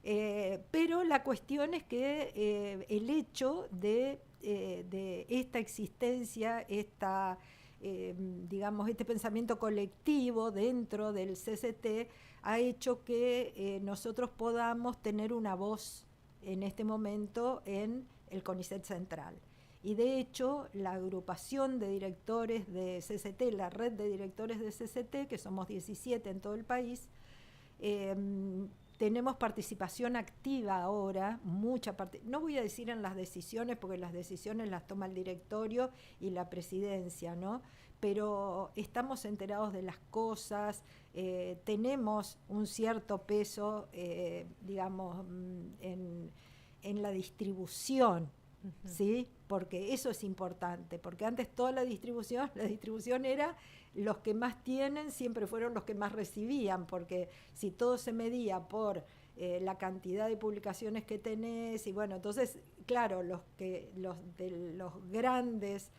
Pero la cuestión es que el hecho de esta existencia, digamos, este pensamiento colectivo dentro del CCT ha hecho que nosotros podamos tener una voz en este momento en el CONICET Central. Y de hecho, la agrupación de directores de CCT, la red de directores de CCT, que somos 17 en todo el país, tenemos participación activa ahora, no voy a decir en las decisiones, porque las decisiones las toma el directorio y la presidencia, ¿no? Pero estamos enterados de las cosas, tenemos un cierto peso, digamos, en la distribución, ¿sí? Porque eso es importante, porque antes toda la distribución era los que más tienen siempre fueron los que más recibían, porque si todo se medía por la cantidad de publicaciones que tenés, y bueno, entonces, claro, los de los grandes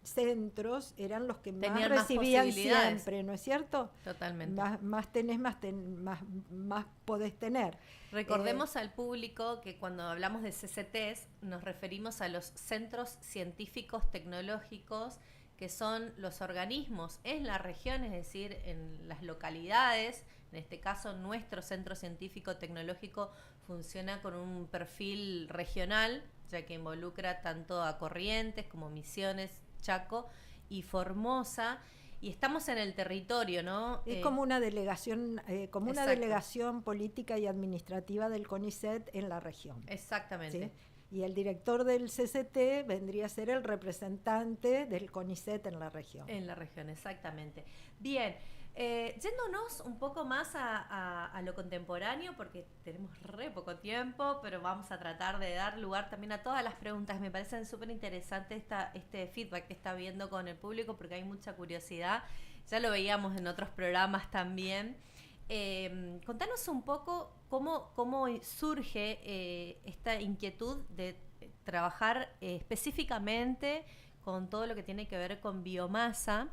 centros eran los que tenían más recibían más siempre, ¿no es cierto? Totalmente. Más tenés, más podés tener. Recordemos al público que cuando hablamos de CCTs nos referimos a los centros científicos tecnológicos, que son los organismos en la región, es decir, en las localidades. En este caso, nuestro centro científico tecnológico funciona con un perfil regional, ya que involucra tanto a Corrientes como Misiones, Chaco y Formosa. Y estamos en el territorio, ¿no? Es como una delegación, una delegación política y administrativa del CONICET en la región. Exactamente. ¿Sí? Y el director del CCT vendría a ser el representante del CONICET en la región. En la región, exactamente. Bien, yéndonos un poco más a lo contemporáneo, porque tenemos re poco tiempo, pero vamos a tratar de dar lugar también a todas las preguntas. Me parecen súper interesantes este feedback que está habiendo con el público, porque hay mucha curiosidad. Ya lo veíamos en otros programas también. Contanos un poco cómo surge esta inquietud de trabajar específicamente con todo lo que tiene que ver con biomasa.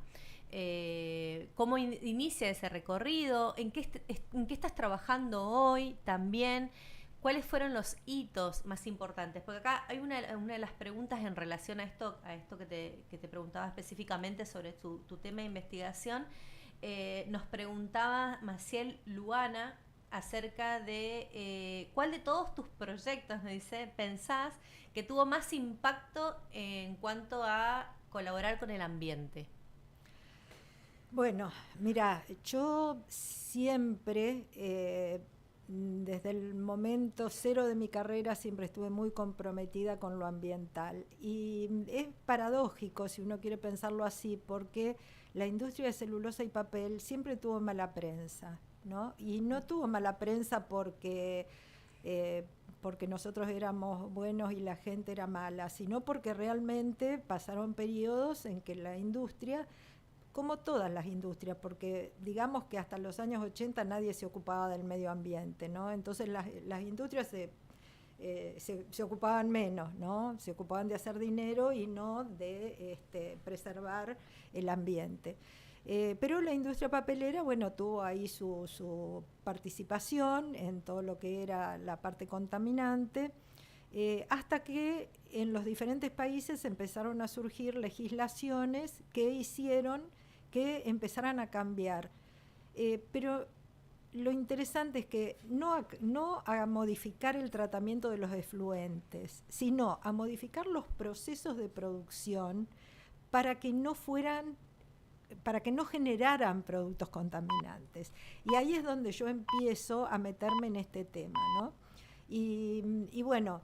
¿Cómo inicia ese recorrido? ¿En qué estás trabajando hoy también? ¿Cuáles fueron los hitos más importantes? Porque acá hay una de las preguntas en relación a esto que te preguntaba específicamente sobre tu tema de investigación. Nos preguntaba Maciel Luana acerca de cuál de todos tus proyectos, me dice, pensás que tuvo más impacto en cuanto a colaborar con el ambiente. Bueno, mira, yo siempre, desde el momento cero de mi carrera, siempre estuve muy comprometida con lo ambiental. Y es paradójico, si uno quiere pensarlo así, porque la industria de celulosa y papel siempre tuvo mala prensa, ¿no? Y no tuvo mala prensa porque nosotros éramos buenos y la gente era mala, sino porque realmente pasaron periodos en que la industria, como todas las industrias, porque digamos que hasta los años 80 nadie se ocupaba del medio ambiente, ¿no? Entonces las industrias se ocupaban menos, ¿no? Se ocupaban de hacer dinero y no de preservar el ambiente. Pero la industria papelera, bueno, tuvo ahí su participación en todo lo que era la parte contaminante, hasta que en los diferentes países empezaron a surgir legislaciones que hicieron que empezaran a cambiar. Pero lo interesante es que no a modificar el tratamiento de los efluentes, sino a modificar los procesos de producción para que no generaran productos contaminantes. Y ahí es donde yo empiezo a meterme en este tema, ¿no? Y bueno,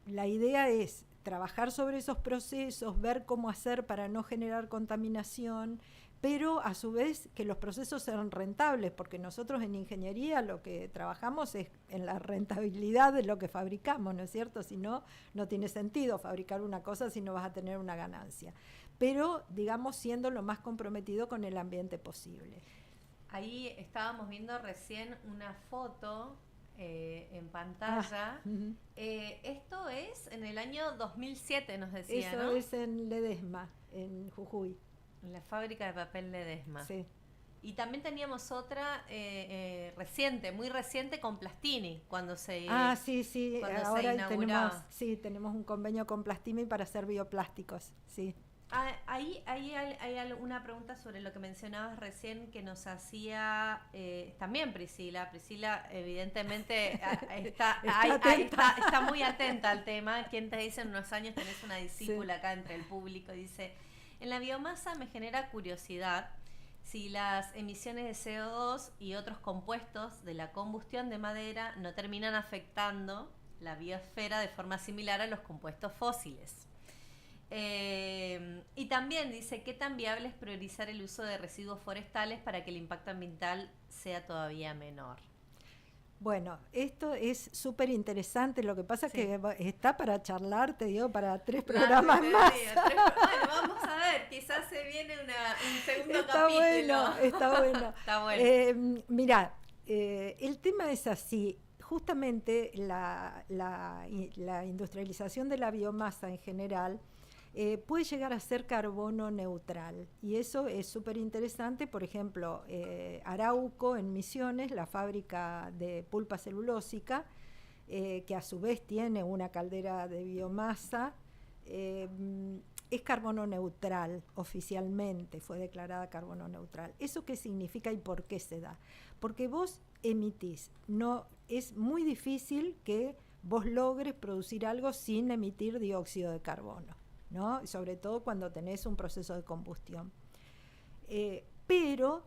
la idea es trabajar sobre esos procesos, ver cómo hacer para no generar contaminación, pero a su vez que los procesos sean rentables, porque nosotros en ingeniería lo que trabajamos es en la rentabilidad de lo que fabricamos, ¿no es cierto? Si no, no tiene sentido fabricar una cosa si no vas a tener una ganancia. Pero, digamos, siendo lo más comprometido con el ambiente posible. Ahí estábamos viendo recién una foto en pantalla. Esto es en el año 2007, nos decía, eso, ¿no? Es en Ledesma, en Jujuy. En la fábrica de papel Ledesma. Sí. Y también teníamos otra muy reciente con Plastini, cuando se sí. Ahora tenemos un convenio con Plastini para hacer bioplásticos, sí. Ahí hay una pregunta sobre lo que mencionabas recién que nos hacía también Priscila. Priscila evidentemente está muy atenta al tema. Quien te dice en unos años tenés una discípula acá entre el público. Dice, en la biomasa me genera curiosidad si las emisiones de CO2 y otros compuestos de la combustión de madera no terminan afectando la biosfera de forma similar a los compuestos fósiles. Y también dice, ¿qué tan viable es priorizar el uso de residuos forestales para que el impacto ambiental sea todavía menor? Bueno, esto es súper interesante, lo que pasa es que está para charlar, te digo, para 3 programas más. Bueno, vamos a ver, quizás se viene un segundo capítulo. Está bueno. Está bueno. Mirá, el tema es así. Justamente la industrialización de la biomasa en general puede llegar a ser carbono neutral, y eso es súper interesante. Por ejemplo, Arauco en Misiones, la fábrica de pulpa celulósica, que a su vez tiene una caldera de biomasa, es carbono neutral oficialmente, fue declarada carbono neutral. ¿Eso qué significa y por qué se da? Porque vos emitís, no, es muy difícil que vos logres producir algo sin emitir dióxido de carbono, ¿no? Sobre todo cuando tenés un proceso de combustión. Pero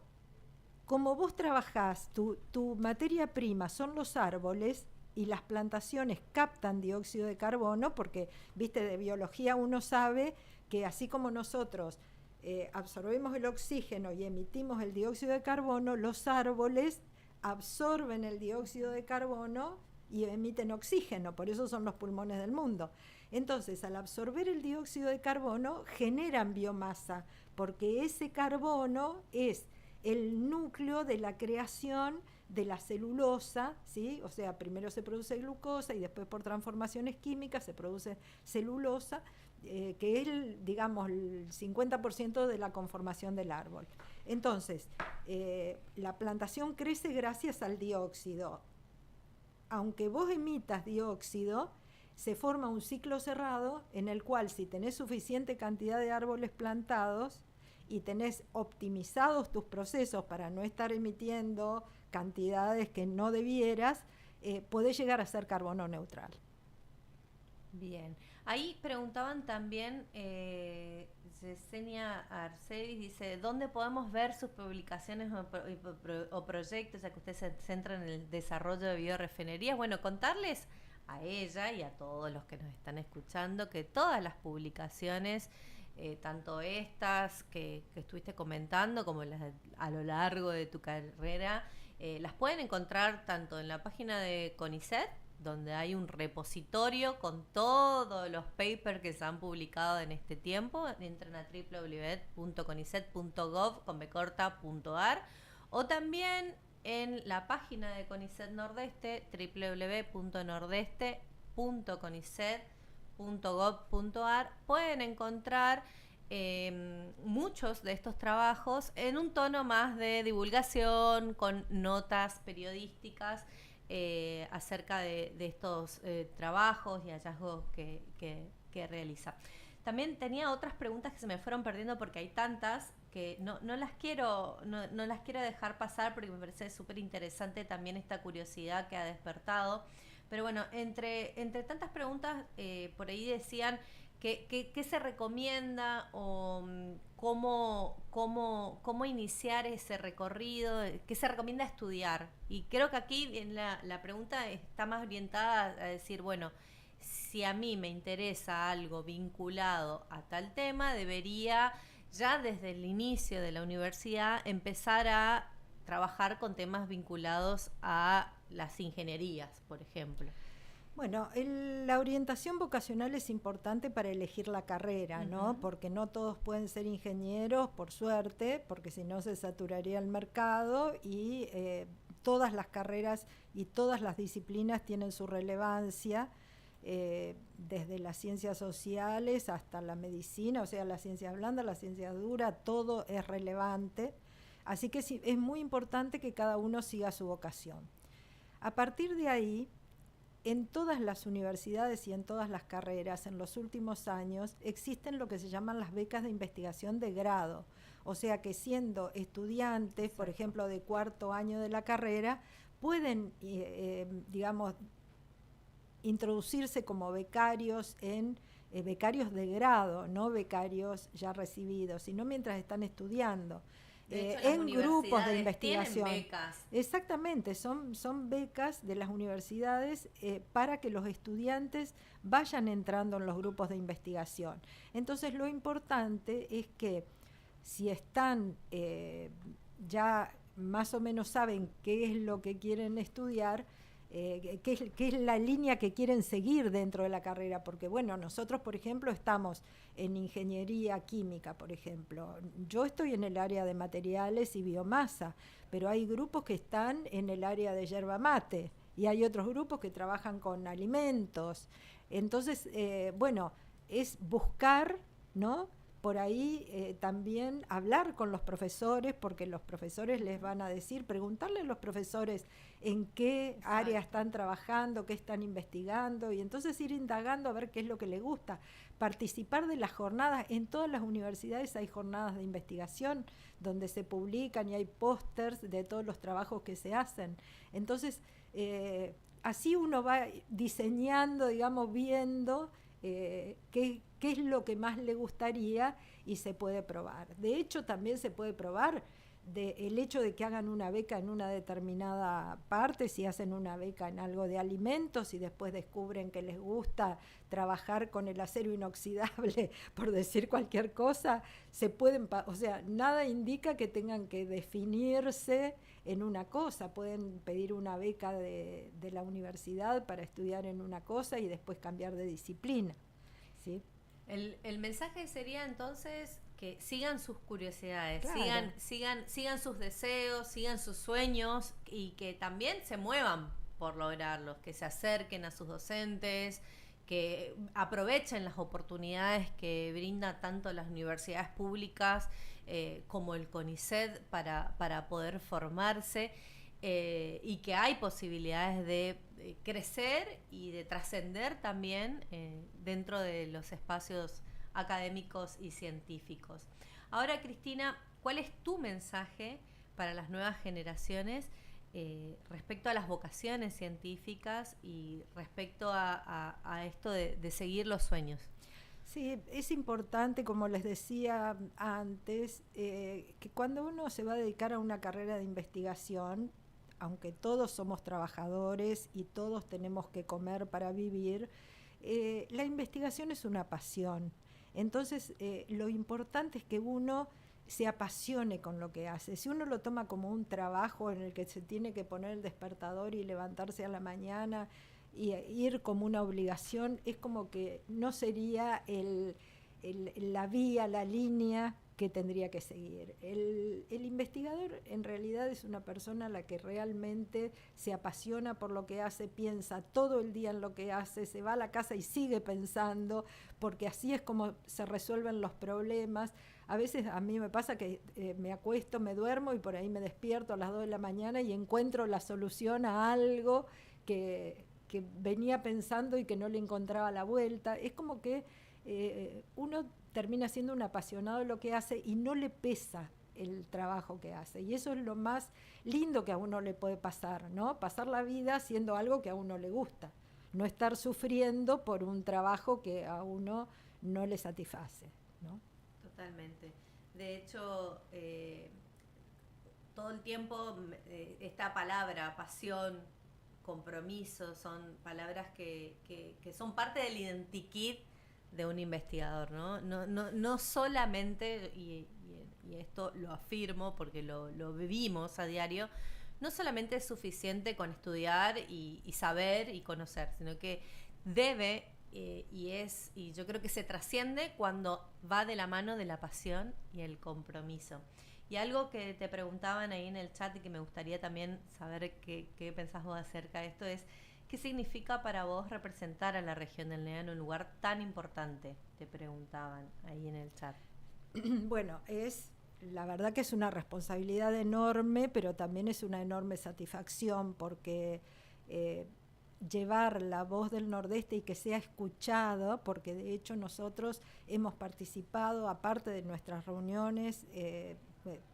como vos trabajás, tu materia prima son los árboles, y las plantaciones captan dióxido de carbono, porque, viste, de biología uno sabe que así como nosotros absorbemos el oxígeno y emitimos el dióxido de carbono, los árboles absorben el dióxido de carbono y emiten oxígeno, por eso son los pulmones del mundo. Entonces, al absorber el dióxido de carbono, generan biomasa, porque ese carbono es el núcleo de la creación de la celulosa, ¿sí? O sea, primero se produce glucosa y después por transformaciones químicas se produce celulosa, que es, digamos, el 50% de la conformación del árbol. Entonces, la plantación crece gracias al dióxido. Aunque vos emitas dióxido, se forma un ciclo cerrado en el cual, si tenés suficiente cantidad de árboles plantados y tenés optimizados tus procesos para no estar emitiendo cantidades que no debieras, podés llegar a ser carbono neutral. Bien. Ahí preguntaban también, Yesenia Arcevis dice, ¿dónde podemos ver sus publicaciones o proyectos, ya que usted se centra en el desarrollo de biorefinerías? Bueno, contarles a ella y a todos los que nos están escuchando que todas las publicaciones, tanto estas que estuviste comentando como las a lo largo de tu carrera, las pueden encontrar tanto en la página de CONICET, donde hay un repositorio con todos los papers que se han publicado en este tiempo. Entren a www.conicet.gov.ar, o también en la página de CONICET Nordeste, www.nordeste.conicet.gov.ar. pueden encontrar muchos de estos trabajos en un tono más de divulgación, con notas periodísticas acerca de estos trabajos y hallazgos que realiza. También tenía otras preguntas que se me fueron perdiendo porque hay tantas que no las quiero dejar pasar, porque me parece súper interesante también esta curiosidad que ha despertado. Pero bueno, entre tantas preguntas, por ahí decían ¿qué se recomienda o cómo iniciar ese recorrido? ¿Qué se recomienda estudiar? Y creo que aquí la pregunta está más orientada a decir, bueno, si a mí me interesa algo vinculado a tal tema, debería ya desde el inicio de la universidad empezar a trabajar con temas vinculados a las ingenierías, por ejemplo. Bueno, la orientación vocacional es importante para elegir la carrera, ¿no? Porque no todos pueden ser ingenieros, por suerte, porque si no se saturaría el mercado, y todas las carreras y todas las disciplinas tienen su relevancia, desde las ciencias sociales hasta la medicina, o sea, las ciencias blandas, las ciencias duras, todo es relevante. Así que sí, es muy importante que cada uno siga su vocación. A partir de ahí, en todas las universidades y en todas las carreras en los últimos años existen lo que se llaman las becas de investigación de grado. O sea que siendo estudiantes, por ejemplo, de cuarto año de la carrera, pueden, digamos, introducirse como becarios becarios de grado, no becarios ya recibidos, sino mientras están estudiando. De hecho, en grupos de investigación. Tienen becas. Exactamente, son becas de las universidades para que los estudiantes vayan entrando en los grupos de investigación. Entonces lo importante es que si están ya más o menos saben qué es lo que quieren estudiar, qué es la línea que quieren seguir dentro de la carrera, porque bueno, nosotros por ejemplo estamos en ingeniería química, por ejemplo. Yo estoy en el área de materiales y biomasa, pero hay grupos que están en el área de yerba mate y hay otros grupos que trabajan con alimentos. Entonces, bueno, es buscar, ¿no? Por ahí también hablar con los profesores, porque los profesores les van a decir, preguntarle a los profesores en qué área están trabajando, qué están investigando, y entonces ir indagando a ver qué es lo que les gusta. Participar de las jornadas, en todas las universidades hay jornadas de investigación donde se publican y hay pósters de todos los trabajos que se hacen. Entonces, así uno va diseñando, digamos, viendo qué es lo que más le gustaría y se puede probar. De hecho, también se puede probar el hecho de que hagan una beca en una determinada parte, si hacen una beca en algo de alimentos y después descubren que les gusta trabajar con el acero inoxidable, por decir cualquier cosa, se pueden, o sea, nada indica que tengan que definirse en una cosa, pueden pedir una beca de la universidad para estudiar en una cosa y después cambiar de disciplina, ¿sí? El mensaje sería entonces que sigan sus curiosidades, Claro. sigan sus deseos, sigan sus sueños y que también se muevan por lograrlos, que se acerquen a sus docentes, que aprovechen las oportunidades que brinda tanto las universidades públicas como el CONICET para poder formarse. Y que hay posibilidades de crecer y de trascender también dentro de los espacios académicos y científicos. Ahora, Cristina, ¿cuál es tu mensaje para las nuevas generaciones respecto a las vocaciones científicas y respecto a esto de seguir los sueños? Sí, es importante, como les decía antes, que cuando uno se va a dedicar a una carrera de investigación, aunque todos somos trabajadores y todos tenemos que comer para vivir, la investigación es una pasión. Entonces, lo importante es que uno se apasione con lo que hace. Si uno lo toma como un trabajo en el que se tiene que poner el despertador y levantarse a la mañana y ir como una obligación, es como que no sería la vía, la línea que tendría que seguir. El investigador en realidad es una persona a la que realmente se apasiona por lo que hace, piensa todo el día en lo que hace, se va a la casa y sigue pensando, porque así es como se resuelven los problemas. A veces a mí me pasa que me acuesto, me duermo y por ahí me despierto a las 2 de la mañana y encuentro la solución a algo que venía pensando y que no le encontraba la vuelta. Es como que uno termina siendo un apasionado de lo que hace y no le pesa el trabajo que hace. Y eso es lo más lindo que a uno le puede pasar, ¿no? Pasar la vida haciendo algo que a uno le gusta. No estar sufriendo por un trabajo que a uno no le satisface, ¿no? Totalmente. De hecho, todo el tiempo esta palabra, pasión, compromiso, son palabras que son parte del identikit de un investigador, ¿no? No solamente, y esto lo afirmo porque lo vivimos a diario, no solamente es suficiente con estudiar y saber y conocer, sino que debe y yo creo que se trasciende cuando va de la mano de la pasión y el compromiso. Y algo que te preguntaban ahí en el chat y que me gustaría también saber qué pensás vos acerca de esto es: ¿qué significa para vos representar a la región del NEA en un lugar tan importante? Te preguntaban ahí en el chat. Bueno, la verdad que es una responsabilidad enorme, pero también es una enorme satisfacción porque llevar la voz del Nordeste y que sea escuchado, porque de hecho nosotros hemos participado, aparte de nuestras reuniones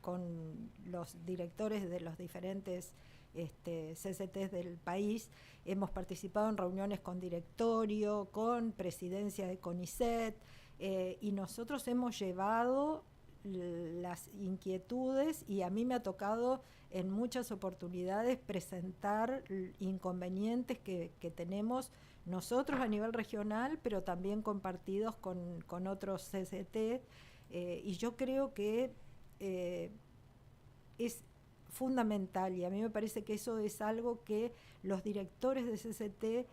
con los directores de los diferentes CCTs del país, hemos participado en reuniones con directorio, con presidencia de CONICET, y nosotros hemos llevado las inquietudes, y a mí me ha tocado en muchas oportunidades presentar inconvenientes que tenemos nosotros a nivel regional, pero también compartidos con otros CCT, y yo creo que es fundamental, y a mí me parece que eso es algo que los directores de CCT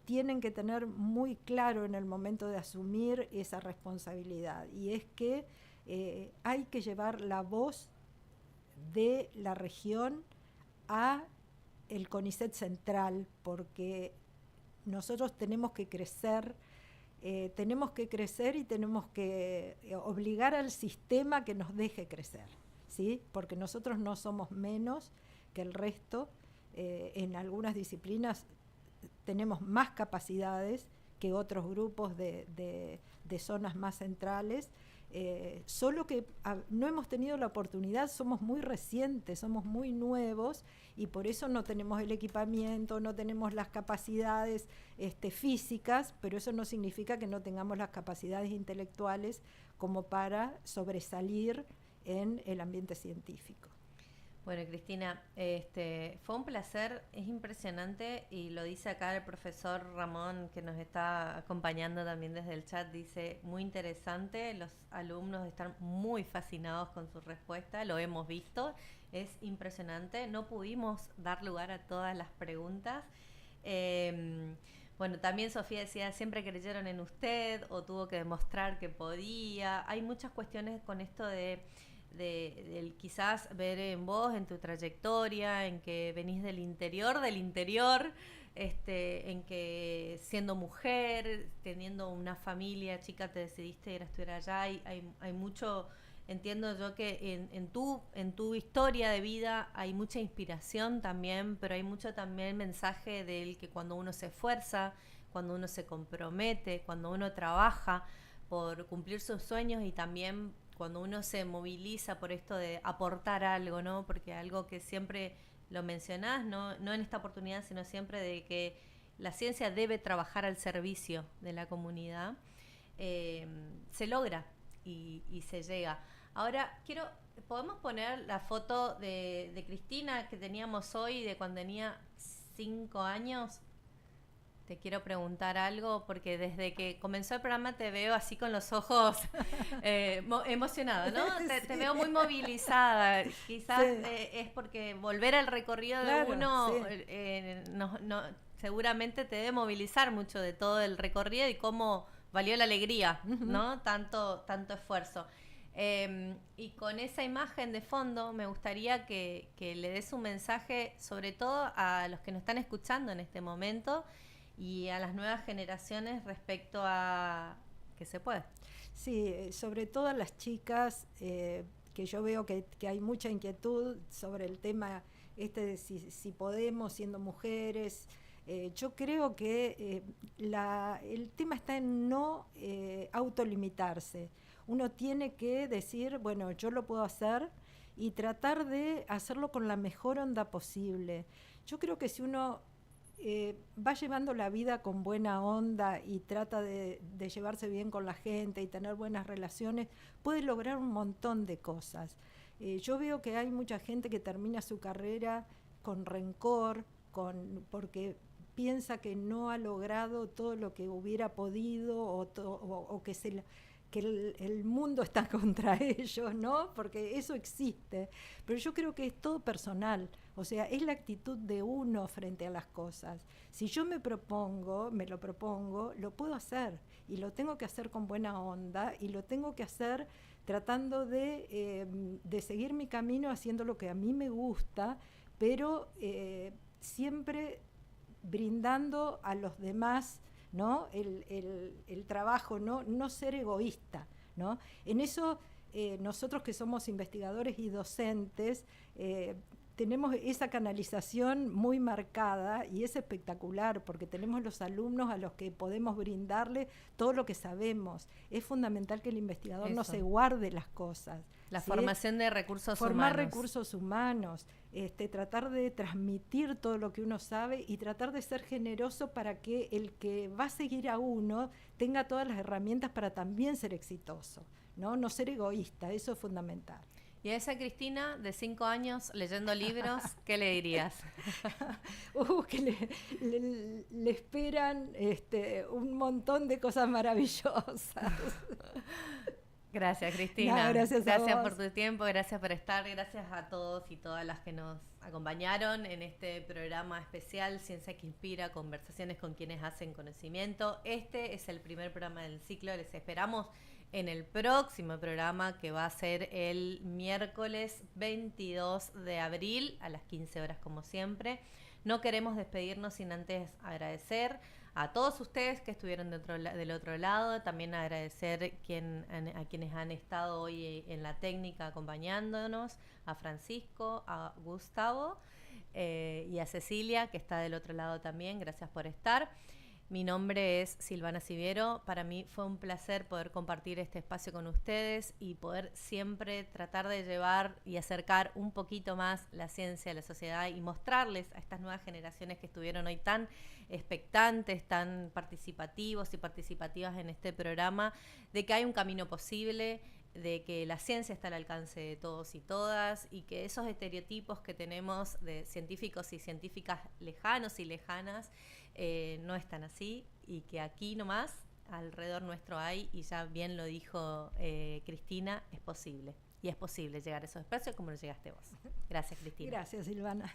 tienen que tener muy claro en el momento de asumir esa responsabilidad, y es que hay que llevar la voz de la región a el CONICET central, porque nosotros tenemos que crecer y tenemos que obligar al sistema que nos deje crecer, ¿sí? Porque nosotros no somos menos que el resto, en algunas disciplinas tenemos más capacidades que otros grupos de zonas más centrales, solo que no hemos tenido la oportunidad, somos muy recientes, somos muy nuevos, y por eso no tenemos el equipamiento, no tenemos las capacidades físicas, pero eso no significa que no tengamos las capacidades intelectuales como para sobresalir en el ambiente científico. Bueno, Cristina, fue un placer, es impresionante, y lo dice acá el profesor Ramón, que nos está acompañando también desde el chat, dice, muy interesante, los alumnos están muy fascinados con su respuesta, lo hemos visto, es impresionante, no pudimos dar lugar a todas las preguntas. Bueno, también Sofía decía, siempre creyeron en usted, o tuvo que demostrar que podía, hay muchas cuestiones con esto de quizás ver en vos, en tu trayectoria, en que venís del interior, en que siendo mujer, teniendo una familia chica, te decidiste ir a estudiar allá. Hay mucho, entiendo yo que en tu historia de vida hay mucha inspiración también, pero hay mucho también mensaje del que cuando uno se esfuerza, cuando uno se compromete, cuando uno trabaja por cumplir sus sueños, y también cuando uno se moviliza por esto de aportar algo, ¿no? Porque algo que siempre lo mencionás, no en esta oportunidad, sino siempre, de que la ciencia debe trabajar al servicio de la comunidad, se logra y se llega. Ahora, ¿podemos poner la foto de Cristina que teníamos hoy, de cuando tenía 5 años? Te quiero preguntar algo, porque desde que comenzó el programa te veo así con los ojos emocionada, ¿no? Sí. Te veo muy movilizada. Quizás sí. Es porque volver al recorrido Claro, de uno sí. seguramente te debe movilizar mucho de todo el recorrido y cómo valió la alegría, ¿no? Tanto esfuerzo. Y con esa imagen de fondo me gustaría que le des un mensaje, sobre todo a los que nos están escuchando en este momento, y a las nuevas generaciones respecto a que se puede. Sí, sobre todo a las chicas, que yo veo que hay mucha inquietud sobre el tema de si podemos, siendo mujeres. Yo creo que el tema está en no autolimitarse. Uno tiene que decir, bueno, yo lo puedo hacer, y tratar de hacerlo con la mejor onda posible. Yo creo que si uno va llevando la vida con buena onda y trata de llevarse bien con la gente y tener buenas relaciones, puede lograr un montón de cosas. Yo veo que hay mucha gente que termina su carrera con rencor, porque piensa que no ha logrado todo lo que hubiera podido, o que el mundo está contra ellos, ¿no? Porque eso existe. Pero yo creo que es todo personal. O sea, es la actitud de uno frente a las cosas. Si yo me lo propongo, lo puedo hacer. Y lo tengo que hacer con buena onda, y lo tengo que hacer tratando de seguir mi camino, haciendo lo que a mí me gusta, pero siempre brindando a los demás, ¿no? El trabajo, no ser egoísta, ¿no? En eso nosotros, que somos investigadores y docentes, tenemos esa canalización muy marcada y es espectacular porque tenemos los alumnos a los que podemos brindarle todo lo que sabemos. Es fundamental que el investigador no se guarde las cosas. La formación de recursos humanos. Formar recursos humanos, tratar de transmitir todo lo que uno sabe y tratar de ser generoso para que el que va a seguir a uno tenga todas las herramientas para también ser exitoso, ¿no? No ser egoísta, eso es fundamental. Y a esa Cristina de 5 años leyendo libros, ¿qué le dirías? Que le esperan un montón de cosas maravillosas. Gracias, Cristina. No, gracias por tu tiempo, gracias por estar, gracias a todos y todas las que nos acompañaron en este programa especial Ciencia que Inspira, conversaciones con quienes hacen conocimiento. Este es el primer programa del ciclo, les esperamos en el próximo programa, que va a ser el miércoles 22 de abril a las 15 horas como siempre. No queremos despedirnos sin antes agradecer a todos ustedes que estuvieron del otro lado, también agradecer a quienes han estado hoy en la técnica acompañándonos, a Francisco, a Gustavo y a Cecilia, que está del otro lado también. Gracias por estar. Mi nombre es Silvana Siviero. Para mí fue un placer poder compartir este espacio con ustedes y poder siempre tratar de llevar y acercar un poquito más la ciencia a la sociedad y mostrarles a estas nuevas generaciones que estuvieron hoy tan expectantes, tan participativos y participativas en este programa, de que hay un camino posible, de que la ciencia está al alcance de todos y todas y que esos estereotipos que tenemos de científicos y científicas lejanos y lejanas no están así y que aquí nomás alrededor nuestro hay, y ya bien lo dijo Cristina, es posible. Y es posible llegar a esos espacios como lo llegaste vos. Gracias, Cristina. Gracias, Silvana.